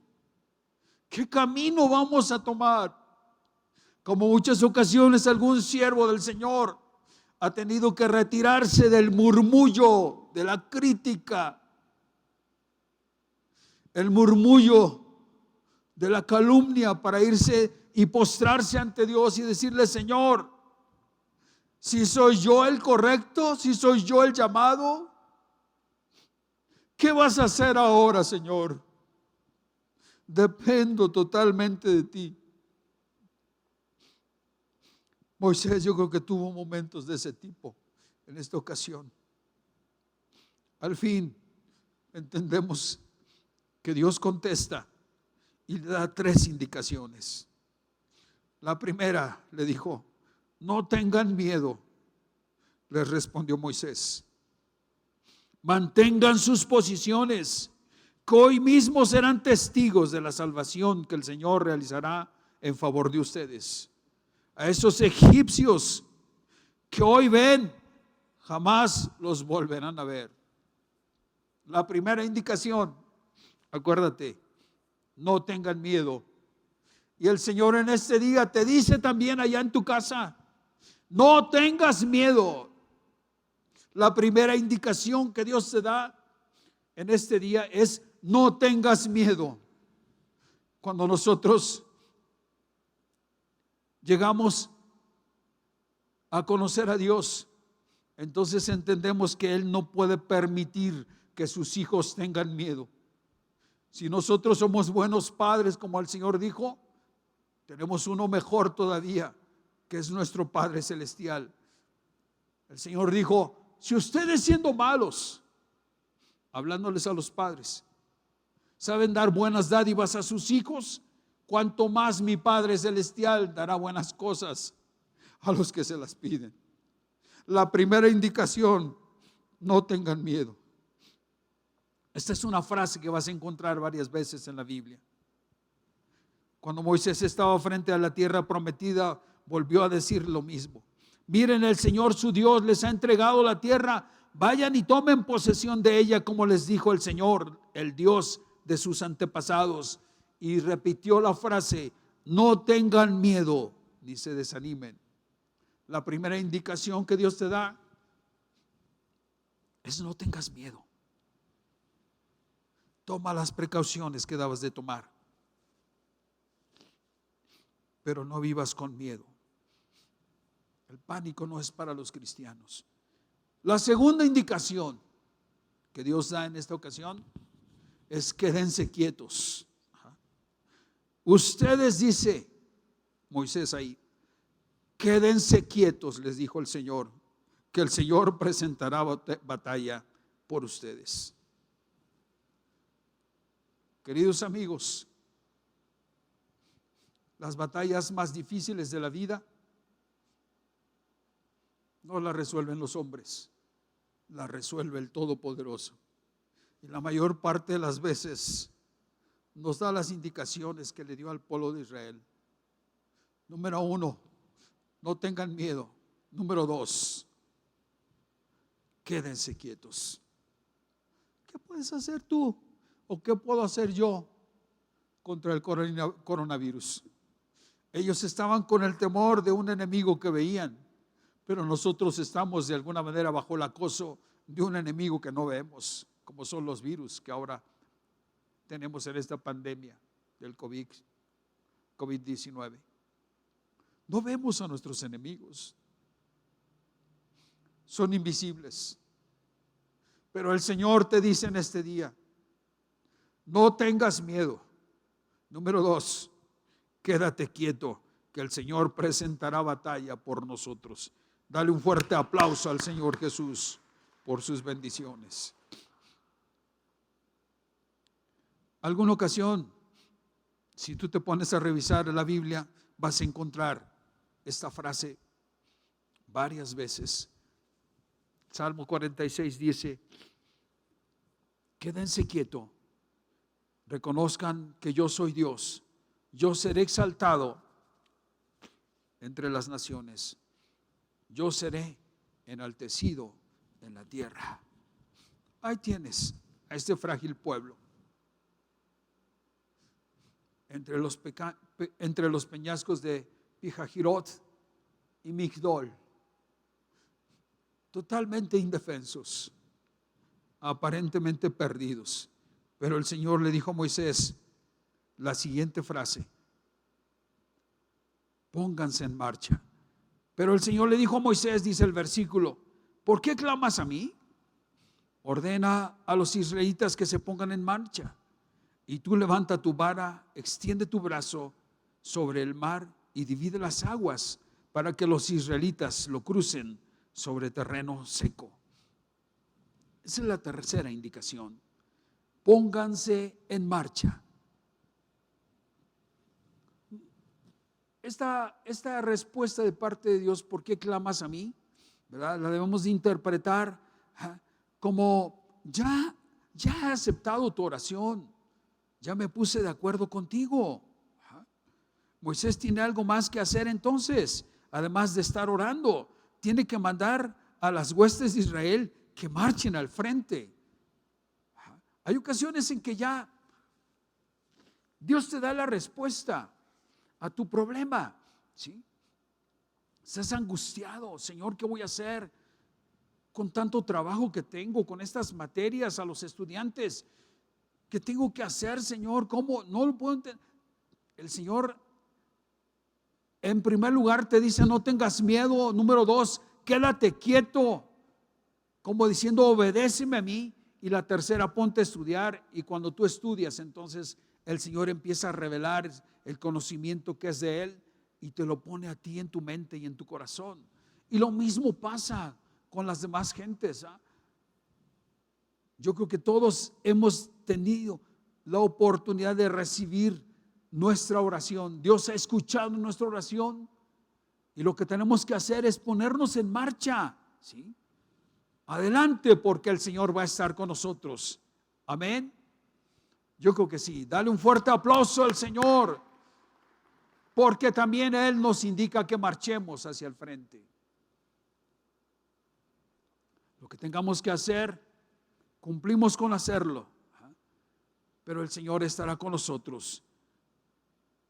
¿Qué camino vamos a tomar? Como muchas ocasiones algún siervo del Señor ha tenido que retirarse del murmullo, de la crítica, el murmullo de la calumnia, para irse y postrarse ante Dios y decirle: Señor, si soy yo el correcto, si soy yo el llamado, ¿qué vas a hacer ahora, Señor? Dependo totalmente de ti. Moisés, yo creo que tuvo momentos de ese tipo en esta ocasión. Al fin entendemos que Dios contesta y le da 3 indicaciones. La primera le dijo: no tengan miedo, les respondió Moisés. Mantengan sus posiciones, que hoy mismo serán testigos de la salvación que el Señor realizará en favor de ustedes. A esos egipcios que hoy ven, jamás los volverán a ver. La primera indicación, acuérdate, no tengan miedo. Y el Señor en este día te dice también allá en tu casa: no tengas miedo. La primera indicación que Dios te da en este día es: no tengas miedo. Cuando nosotros llegamos a conocer a Dios, entonces entendemos que Él no puede permitir que sus hijos tengan miedo. Si nosotros somos buenos padres, como el Señor dijo, tenemos uno mejor todavía, que es nuestro Padre Celestial. El Señor dijo: si ustedes, siendo malos, hablándoles a los padres, saben dar buenas dádivas a sus hijos, cuanto más mi Padre Celestial dará buenas cosas a los que se las piden. La primera indicación: no tengan miedo. Esta es una frase que vas a encontrar varias veces en la Biblia. Cuando Moisés estaba frente a la tierra prometida, volvió a decir lo mismo. Miren, el Señor su Dios les ha entregado la tierra. Vayan y tomen posesión de ella, como les dijo el Señor, el Dios de sus antepasados. Y repitió la frase: no tengan miedo ni se desanimen. La primera indicación que Dios te da es: no tengas miedo. Toma las precauciones que dabas de tomar, pero no vivas con miedo. El pánico no es para los cristianos. La segunda indicación que Dios da en esta ocasión es: quédense quietos. Ustedes, dice Moisés ahí, quédense quietos, les dijo el Señor, que el Señor presentará batalla por ustedes. Queridos amigos, las batallas más difíciles de la vida no las resuelven los hombres, las resuelve el Todopoderoso. Y la mayor parte de las veces nos da las indicaciones que le dio al pueblo de Israel. Número 1, no tengan miedo. Número 2, quédense quietos. ¿Qué puedes hacer tú? ¿O qué puedo hacer yo contra el coronavirus? Ellos estaban con el temor de un enemigo que veían, pero nosotros estamos de alguna manera bajo el acoso de un enemigo que no vemos, como son los virus que ahora tenemos en esta pandemia del COVID-19. No vemos a nuestros enemigos, son invisibles. Pero el Señor te dice en este día, no tengas miedo. Número 2, quédate quieto, que el Señor presentará batalla por nosotros. Dale un fuerte aplauso al Señor Jesús por sus bendiciones. Alguna ocasión, si tú te pones a revisar la Biblia, vas a encontrar esta frase varias veces. Salmo 46 dice, quédense quietos, reconozcan que yo soy Dios, yo seré exaltado entre las naciones, yo seré enaltecido en la tierra. Ahí tienes a este frágil pueblo, entre los peñascos de Pijajirot y Migdol, totalmente indefensos, aparentemente perdidos. Pero el Señor le dijo a Moisés la siguiente frase: pónganse en marcha. Pero el Señor le dijo a Moisés, dice el versículo, ¿por qué clamas a mí? Ordena a los israelitas que se pongan en marcha. Y tú levanta tu vara, extiende tu brazo sobre el mar y divide las aguas para que los israelitas lo crucen sobre terreno seco. Esa es la tercera indicación. Pónganse en marcha. Esta respuesta de parte de Dios, ¿por qué clamas a mí? ¿Verdad? La debemos de interpretar como ya he aceptado tu oración, ya me puse de acuerdo contigo. Moisés tiene algo más que hacer entonces, además de estar orando. Tiene que mandar a las huestes de Israel que marchen al frente. Hay ocasiones en que ya Dios te da la respuesta a tu problema, ¿sí? Estás angustiado, Señor, ¿qué voy a hacer con tanto trabajo que tengo, con estas materias a los estudiantes? ¿Qué tengo que hacer, Señor? ¿Cómo? No lo puedo entender. El Señor, en primer lugar, te dice, no tengas miedo. Número 2, quédate quieto, como diciendo, obedéceme a mí. Y la tercera, ponte a estudiar. Y cuando tú estudias, entonces el Señor empieza a revelar el conocimiento que es de Él y te lo pone a ti en tu mente y en tu corazón. Y lo mismo pasa con las demás gentes. Yo creo que todos hemos tenido la oportunidad de recibir nuestra oración. Dios ha escuchado nuestra oración y lo que tenemos que hacer es ponernos en marcha, ¿sí? Adelante, porque el Señor va a estar con nosotros. Amén. Yo creo que sí. Dale un fuerte aplauso al Señor, porque también Él nos indica que marchemos hacia el frente. Lo que tengamos que hacer, cumplimos con hacerlo, pero el Señor estará con nosotros.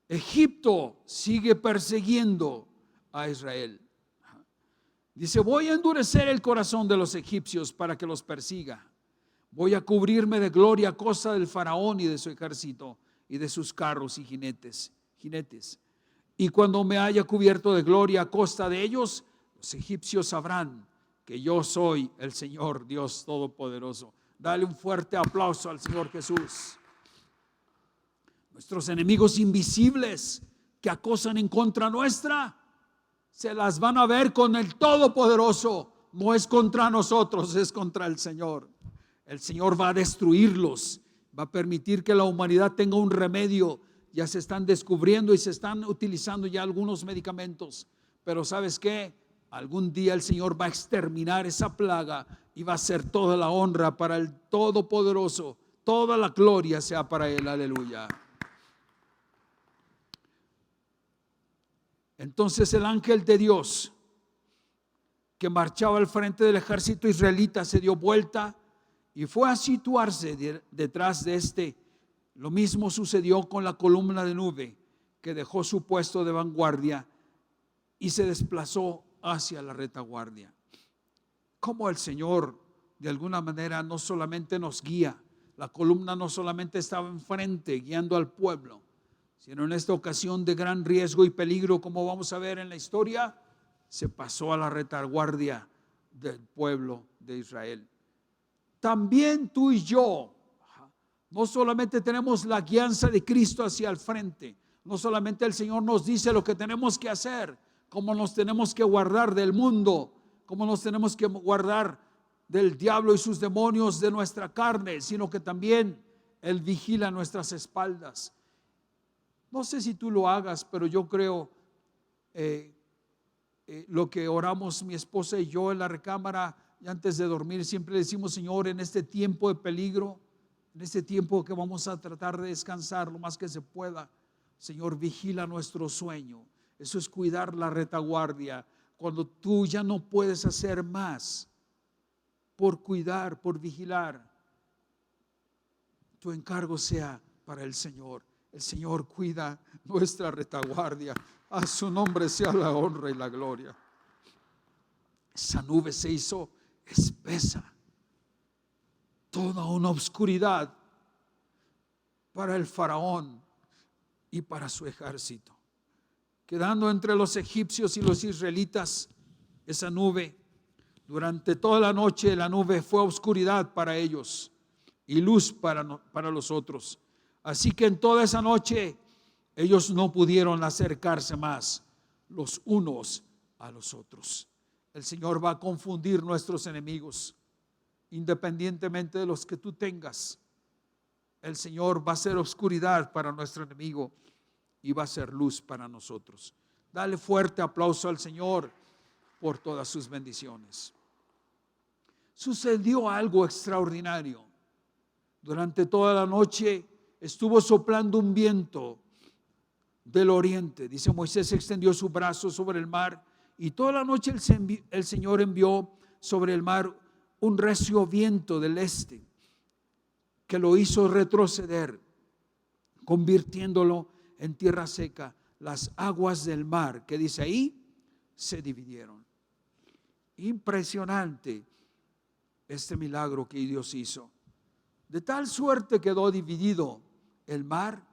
Egipto sigue persiguiendo a Israel. Dice, voy a endurecer el corazón de los egipcios para que los persiga. Voy a cubrirme de gloria a costa del faraón y de su ejército y de sus carros y jinetes. Y cuando me haya cubierto de gloria a costa de ellos, los egipcios sabrán que yo soy el Señor Dios Todopoderoso. Dale un fuerte aplauso al Señor Jesús. Nuestros enemigos invisibles que acosan en contra nuestra, se las van a ver con el Todopoderoso. No es contra nosotros, es contra el Señor. El Señor va a destruirlos, va a permitir que la humanidad tenga un remedio. Ya se están descubriendo y se están utilizando ya algunos medicamentos. Pero ¿sabes qué? Algún día el Señor va a exterminar esa plaga y va a ser toda la honra para el Todopoderoso. Toda la gloria sea para Él. Aleluya. Entonces el ángel de Dios que marchaba al frente del ejército israelita se dio vuelta y fue a situarse detrás de este. Lo mismo sucedió con la columna de nube, que dejó su puesto de vanguardia y se desplazó hacia la retaguardia. Como el Señor de alguna manera no solamente nos guía, la columna no solamente estaba enfrente guiando al pueblo, sino en esta ocasión de gran riesgo y peligro, como vamos a ver en la historia, se pasó a la retaguardia del pueblo de Israel. También tú y yo, no solamente tenemos la guianza de Cristo hacia el frente, no solamente el Señor nos dice lo que tenemos que hacer, cómo nos tenemos que guardar del mundo, cómo nos tenemos que guardar del diablo y sus demonios de nuestra carne, sino que también Él vigila nuestras espaldas. No sé si tú lo hagas, pero yo creo lo que oramos mi esposa y yo en la recámara y antes de dormir, siempre decimos: Señor, en este tiempo de peligro, en este tiempo que vamos a tratar de descansar lo más que se pueda, Señor, vigila nuestro sueño. Eso es cuidar la retaguardia. Cuando tú ya no puedes hacer más por cuidar, por vigilar, tu encargo sea para el Señor. El Señor cuida nuestra retaguardia. A su nombre sea la honra y la gloria. Esa nube se hizo espesa, toda una oscuridad para el faraón y para su ejército, quedando entre los egipcios y los israelitas esa nube. Durante toda la noche la nube fue oscuridad para ellos y luz para los otros. Así que en toda esa noche ellos no pudieron acercarse más los unos a los otros. El Señor va a confundir nuestros enemigos, independientemente de los que tú tengas. El Señor va a ser oscuridad para nuestro enemigo y va a ser luz para nosotros. Dale fuerte aplauso al Señor por todas sus bendiciones. Sucedió algo extraordinario. Durante toda la noche estuvo soplando un viento del oriente. Dice: Moisés extendió su brazo sobre el mar y toda la noche el Señor envió sobre el mar un recio viento del este que lo hizo retroceder, convirtiéndolo en tierra seca. Las aguas del mar, que dice ahí, se dividieron. Impresionante este milagro que Dios hizo. De tal suerte quedó dividido el mar.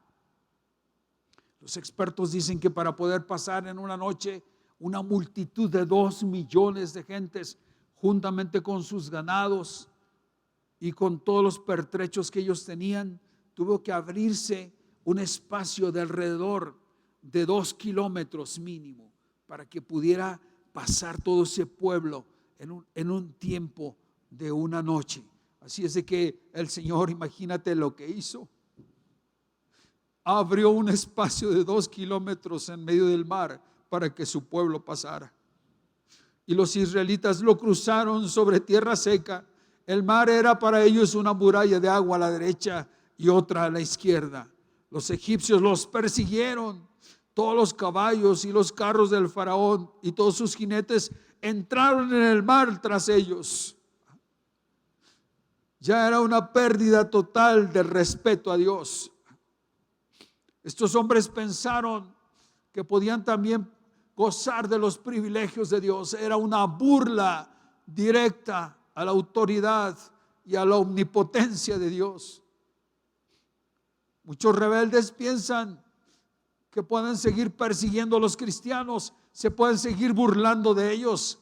Los expertos dicen que para poder pasar en una noche una multitud de 2 millones de gentes, juntamente con sus ganados y con todos los pertrechos que ellos tenían, tuvo que abrirse un espacio de alrededor de 2 kilómetros mínimo para que pudiera pasar todo ese pueblo en un tiempo de una noche. Así es de que el Señor, imagínate lo que hizo. Abrió un espacio de 2 kilómetros en medio del mar para que su pueblo pasara. Y los israelitas lo cruzaron sobre tierra seca. El mar era para ellos una muralla de agua a la derecha y otra a la izquierda. Los egipcios los persiguieron. Todos los caballos y los carros del faraón y todos sus jinetes entraron en el mar tras ellos. Ya era una pérdida total de respeto a Dios. Estos hombres pensaron que podían también gozar de los privilegios de Dios. Era una burla directa a la autoridad y a la omnipotencia de Dios. Muchos rebeldes piensan que pueden seguir persiguiendo a los cristianos, se pueden seguir burlando de ellos,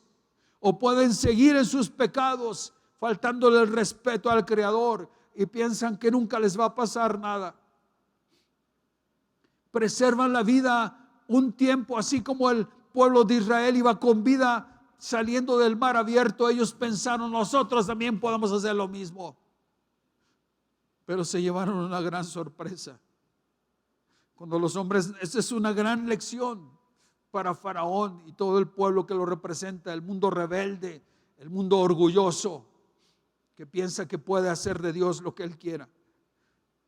o pueden seguir en sus pecados, faltándole el respeto al Creador, y piensan que nunca les va a pasar nada. Preservan la vida un tiempo, así como el pueblo de Israel iba con vida saliendo del mar abierto. Ellos pensaron: nosotros también podemos hacer lo mismo. Pero se llevaron una gran sorpresa. Cuando los hombres, esta es una gran lección para Faraón y todo el pueblo que lo representa, el mundo rebelde, el mundo orgulloso. que piensa que puede hacer de Dios lo que él quiera.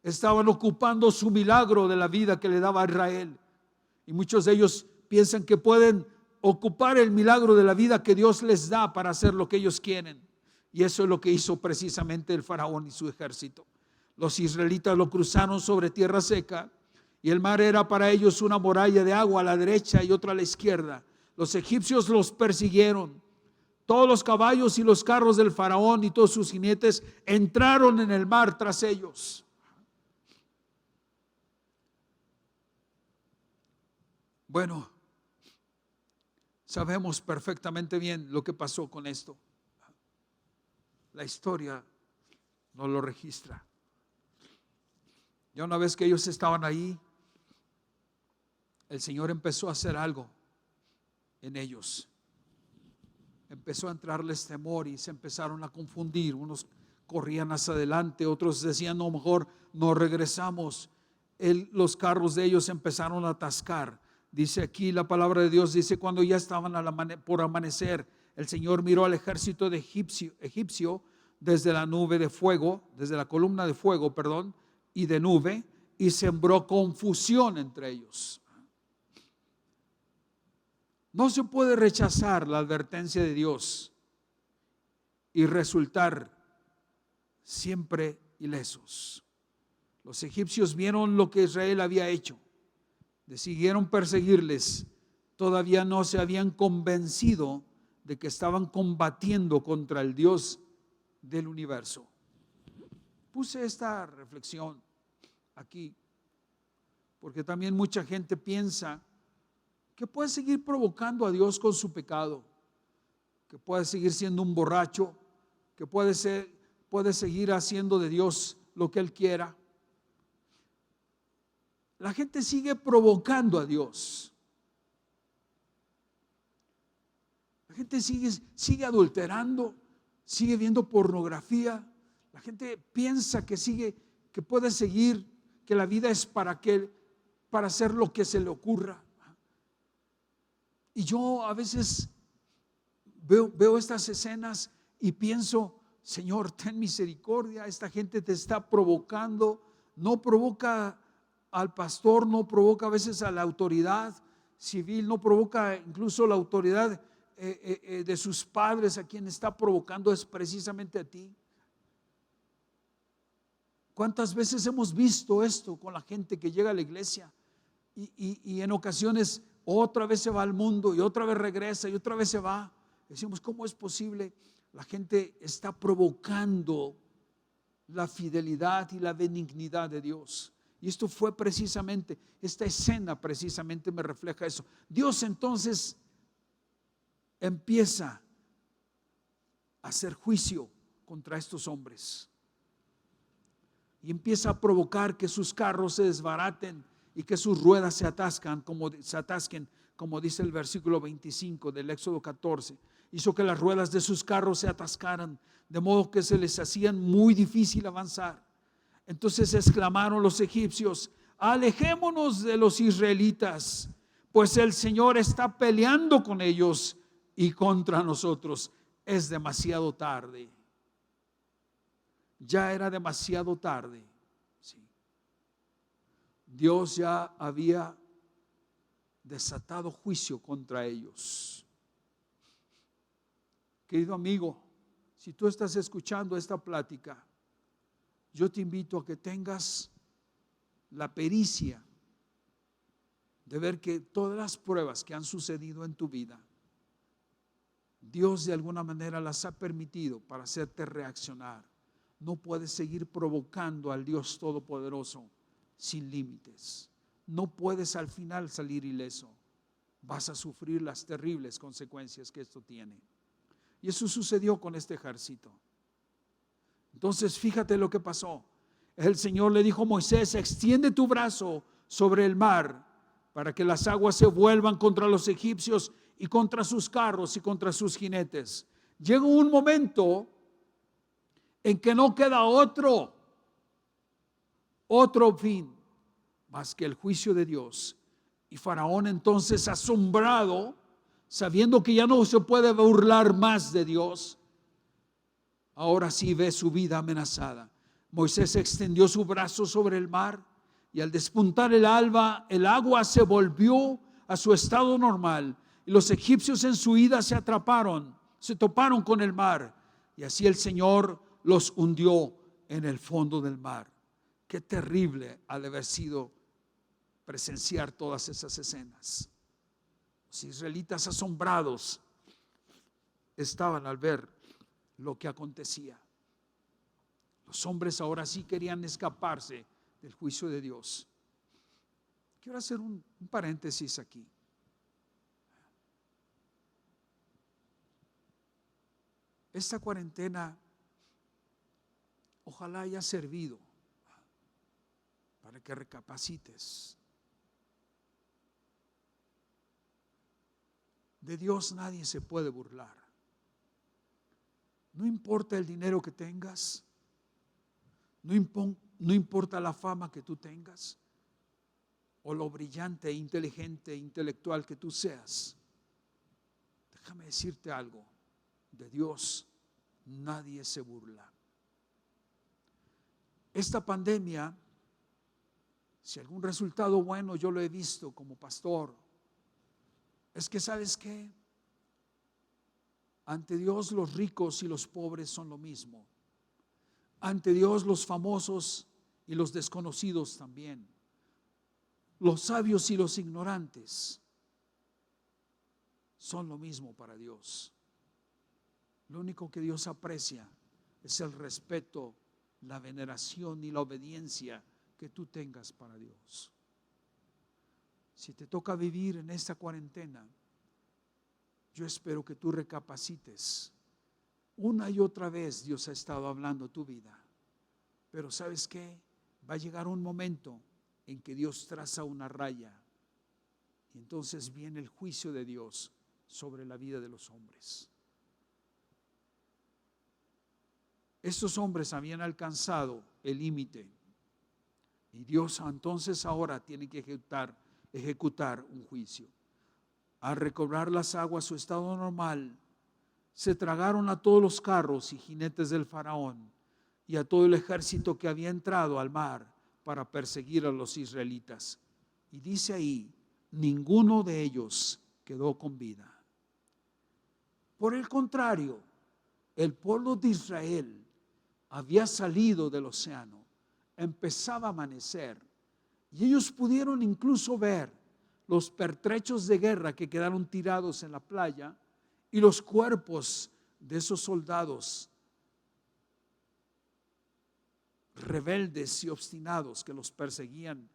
Estaban ocupando su milagro de la vida que le daba a Israel. Y muchos de ellos piensan que pueden ocupar el milagro de la vida que Dios les da para hacer lo que ellos quieren. Y eso es lo que hizo precisamente el faraón y su ejército. Los israelitas lo cruzaron sobre tierra seca y el mar era para ellos una muralla de agua a la derecha y otra a la izquierda. Los egipcios los persiguieron. Todos los caballos y los carros del faraón y todos sus jinetes entraron en el mar tras ellos. Bueno, sabemos perfectamente bien lo que pasó con esto. La historia no lo registra. Ya una vez que ellos estaban ahí, el Señor empezó a hacer algo en ellos. Empezó a entrarles temor y se empezaron a confundir. Unos corrían hacia adelante, otros decían, no, mejor no regresamos. Los carros de ellos empezaron a atascar. Dice aquí la palabra de Dios, dice, cuando ya estaban por amanecer, el Señor miró al ejército de egipcio desde la nube de fuego, desde la columna de fuego, y de nube, y sembró confusión entre ellos. No se puede rechazar la advertencia de Dios y resultar siempre ilesos. Los egipcios vieron lo que Israel había hecho, decidieron perseguirles, todavía no se habían convencido de que estaban combatiendo contra el Dios del universo. Puse esta reflexión aquí porque también mucha gente piensa que puede seguir provocando a Dios con su pecado, que puede seguir siendo un borracho, que puede seguir haciendo de Dios lo que él quiera. La gente sigue provocando a Dios. La gente sigue adulterando, sigue viendo pornografía. La gente piensa que puede seguir, que la vida es para hacer lo que se le ocurra. Y yo a veces veo estas escenas y pienso, Señor, ten misericordia, esta gente te está provocando. No provoca al pastor, no provoca a veces a la autoridad civil, no provoca incluso la autoridad de sus padres. A quien está provocando es precisamente a ti. ¿Cuántas veces hemos visto esto con la gente que llega a la iglesia y en ocasiones otra vez se va al mundo y otra vez regresa y otra vez se va? Decimos, ¿cómo es posible? La gente está provocando la fidelidad y la benignidad de Dios. Y esto fue precisamente, esta escena precisamente me refleja eso. Dios entonces empieza a hacer juicio contra estos hombres y empieza a provocar que sus carros se desbaraten y que sus ruedas se atasquen, como dice el versículo 25 del Éxodo 14. Hizo que las ruedas de sus carros se atascaran, de modo que se les hacían muy difícil avanzar. Entonces exclamaron los egipcios, alejémonos de los israelitas, pues el Señor está peleando con ellos y contra nosotros. Es demasiado tarde. Ya era demasiado tarde. Sí. Dios ya había desatado juicio contra ellos. Querido amigo, si tú estás escuchando esta plática, yo te invito a que tengas la pericia de ver que todas las pruebas que han sucedido en tu vida, Dios de alguna manera las ha permitido para hacerte reaccionar. No puedes seguir provocando al Dios Todopoderoso sin límites. No puedes al final salir ileso. Vas a sufrir las terribles consecuencias que esto tiene. Y eso sucedió con este ejército. Entonces fíjate lo que pasó. El Señor le dijo a Moisés, extiende tu brazo sobre el mar para que las aguas se vuelvan contra los egipcios y contra sus carros y contra sus jinetes. Llega un momento en que no queda otro fin más que el juicio de Dios. Y Faraón entonces, asombrado, sabiendo que ya no se puede burlar más de Dios, ahora sí ve su vida amenazada. Moisés extendió su brazo sobre el mar y al despuntar el alba, el agua se volvió a su estado normal y los egipcios en su ida se toparon con el mar y así el Señor los hundió en el fondo del mar. Qué terrible ha de haber sido presenciar todas esas escenas. Los israelitas asombrados estaban al ver lo que acontecía. Los hombres ahora sí querían escaparse del juicio de Dios. Quiero hacer un paréntesis aquí. Esta cuarentena ojalá haya servido para que recapacites. De Dios nadie se puede burlar. No importa el dinero que tengas, no importa la fama que tú tengas o lo brillante, inteligente, intelectual que tú seas. Déjame decirte algo, de Dios nadie se burla. Esta pandemia, si algún resultado bueno yo lo he visto como pastor, es que ¿sabes qué? Ante Dios los ricos y los pobres son lo mismo. Ante Dios los famosos y los desconocidos también. Los sabios y los ignorantes son lo mismo para Dios. Lo único que Dios aprecia es el respeto, la veneración y la obediencia que tú tengas para Dios. Si te toca vivir en esta cuarentena, yo espero que tú recapacites. Una y otra vez Dios ha estado hablando tu vida, pero ¿sabes qué? Va a llegar un momento en que Dios traza una raya y entonces viene el juicio de Dios sobre la vida de los hombres. Estos hombres habían alcanzado el límite y Dios entonces ahora tiene que ejecutar un juicio. Al recobrar las aguas su estado normal, se tragaron a todos los carros y jinetes del faraón y a todo el ejército que había entrado al mar para perseguir a los israelitas. Y dice ahí, ninguno de ellos quedó con vida. Por el contrario, el pueblo de Israel había salido del océano, empezaba a amanecer y ellos pudieron incluso ver los pertrechos de guerra que quedaron tirados en la playa y los cuerpos de esos soldados rebeldes y obstinados que los perseguían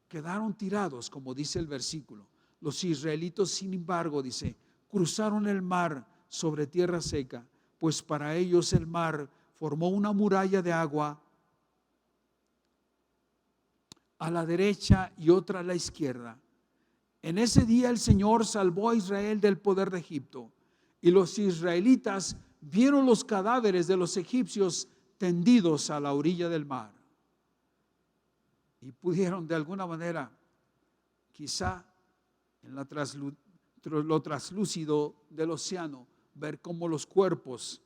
quedaron tirados, como dice el versículo. Los israelitas, sin embargo, dice, cruzaron el mar sobre tierra seca, pues para ellos el mar formó una muralla de agua a la derecha y otra a la izquierda. En ese día el Señor salvó a Israel del poder de Egipto, y los israelitas vieron los cadáveres de los egipcios tendidos a la orilla del mar. Y pudieron de alguna manera, quizá en lo traslúcido del océano, ver cómo los cuerpos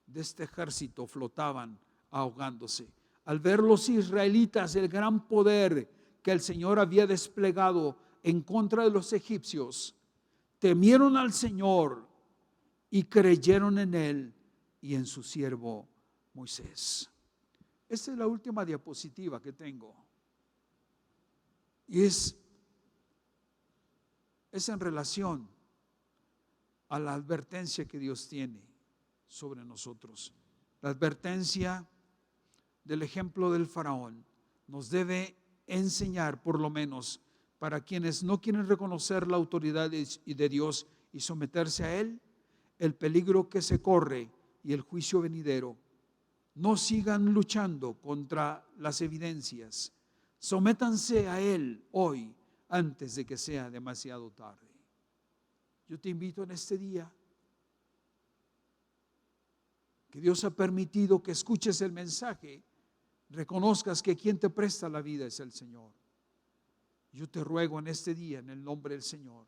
de este ejército flotaban ahogándose. Al ver los israelitas el gran poder que el Señor había desplegado en contra de los egipcios, temieron al Señor y creyeron en Él y en su siervo Moisés. Esta es la última diapositiva que tengo. Y es en relación a la advertencia que Dios tiene sobre nosotros. La advertencia del ejemplo del faraón nos debe enseñar, por lo menos para quienes no quieren reconocer la autoridad de Dios y someterse a Él, el peligro que se corre y el juicio venidero. No sigan luchando contra las evidencias. Sométanse a Él hoy antes de que sea demasiado tarde. Yo te invito en este día que Dios ha permitido que escuches el mensaje, reconozcas que quien te presta la vida es el Señor. Yo te ruego en este día, en el nombre del Señor,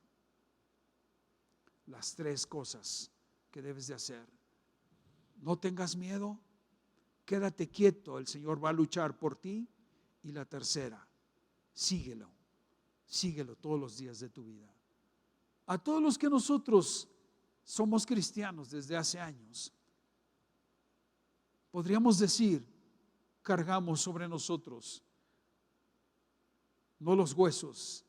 las 3 cosas que debes de hacer. No tengas miedo, quédate quieto, el Señor va a luchar por ti. Y la tercera, síguelo todos los días de tu vida. A todos los que nosotros somos cristianos desde hace años, podríamos decir, cargamos sobre nosotros no los huesos,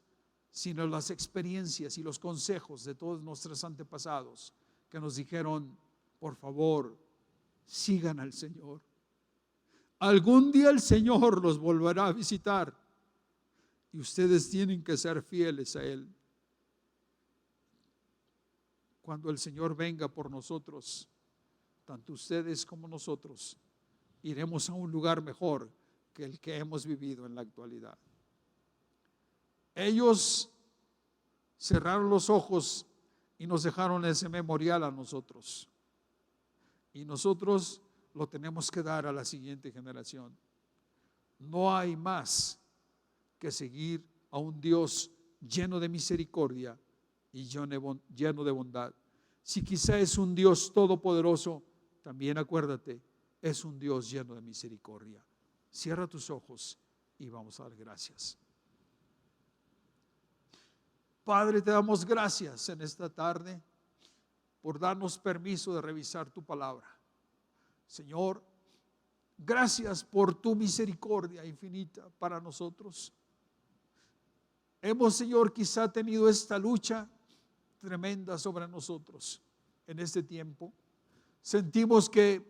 sino las experiencias y los consejos de todos nuestros antepasados que nos dijeron, por favor, sigan al Señor. Algún día el Señor los volverá a visitar y ustedes tienen que ser fieles a Él. Cuando el Señor venga por nosotros, tanto ustedes como nosotros iremos a un lugar mejor que el que hemos vivido en la actualidad. Ellos cerraron los ojos y nos dejaron ese memorial a nosotros. Y nosotros lo tenemos que dar a la siguiente generación. No hay más que seguir a un Dios lleno de misericordia y lleno de bondad. Si quizá es un Dios todopoderoso, también acuérdate, es un Dios lleno de misericordia. Cierra tus ojos y vamos a dar gracias. Padre, te damos gracias en esta tarde por darnos permiso de revisar tu palabra. Señor, gracias por tu misericordia infinita para nosotros. Hemos, Señor, quizá tenido esta lucha tremenda sobre nosotros en este tiempo. Sentimos que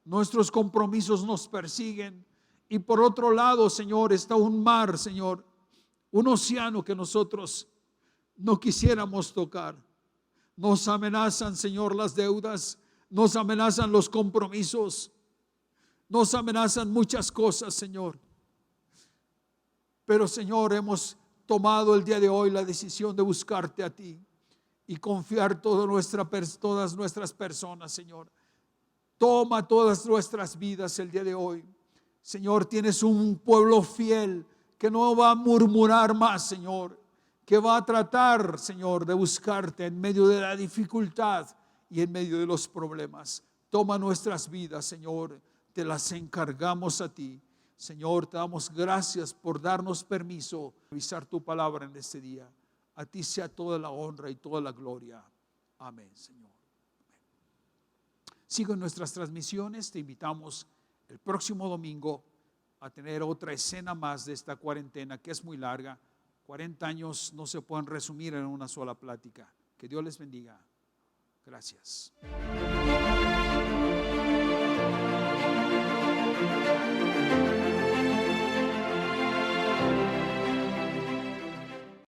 nuestros compromisos nos persiguen y por otro lado, Señor, está un mar, Señor, un océano que nosotros no quisiéramos tocar. Nos amenazan, Señor, las deudas, nos amenazan los compromisos, nos amenazan muchas cosas, Señor. Pero, Señor, hemos tomado el día de hoy la decisión de buscarte a ti y confiar todas nuestras personas, Señor. Toma todas nuestras vidas el día de hoy. Señor, tienes un pueblo fiel que no va a murmurar más, Señor, que va a tratar, Señor, de buscarte en medio de la dificultad y en medio de los problemas. Toma nuestras vidas, Señor, te las encargamos a ti. Señor, te damos gracias por darnos permiso de revisar tu palabra en este día. A ti sea toda la honra y toda la gloria. Amén, Señor. Sigo en nuestras transmisiones. Te invitamos el próximo domingo a tener otra escena más de esta cuarentena que es muy larga. 40 años no se pueden resumir en una sola plática. Que Dios les bendiga. Gracias.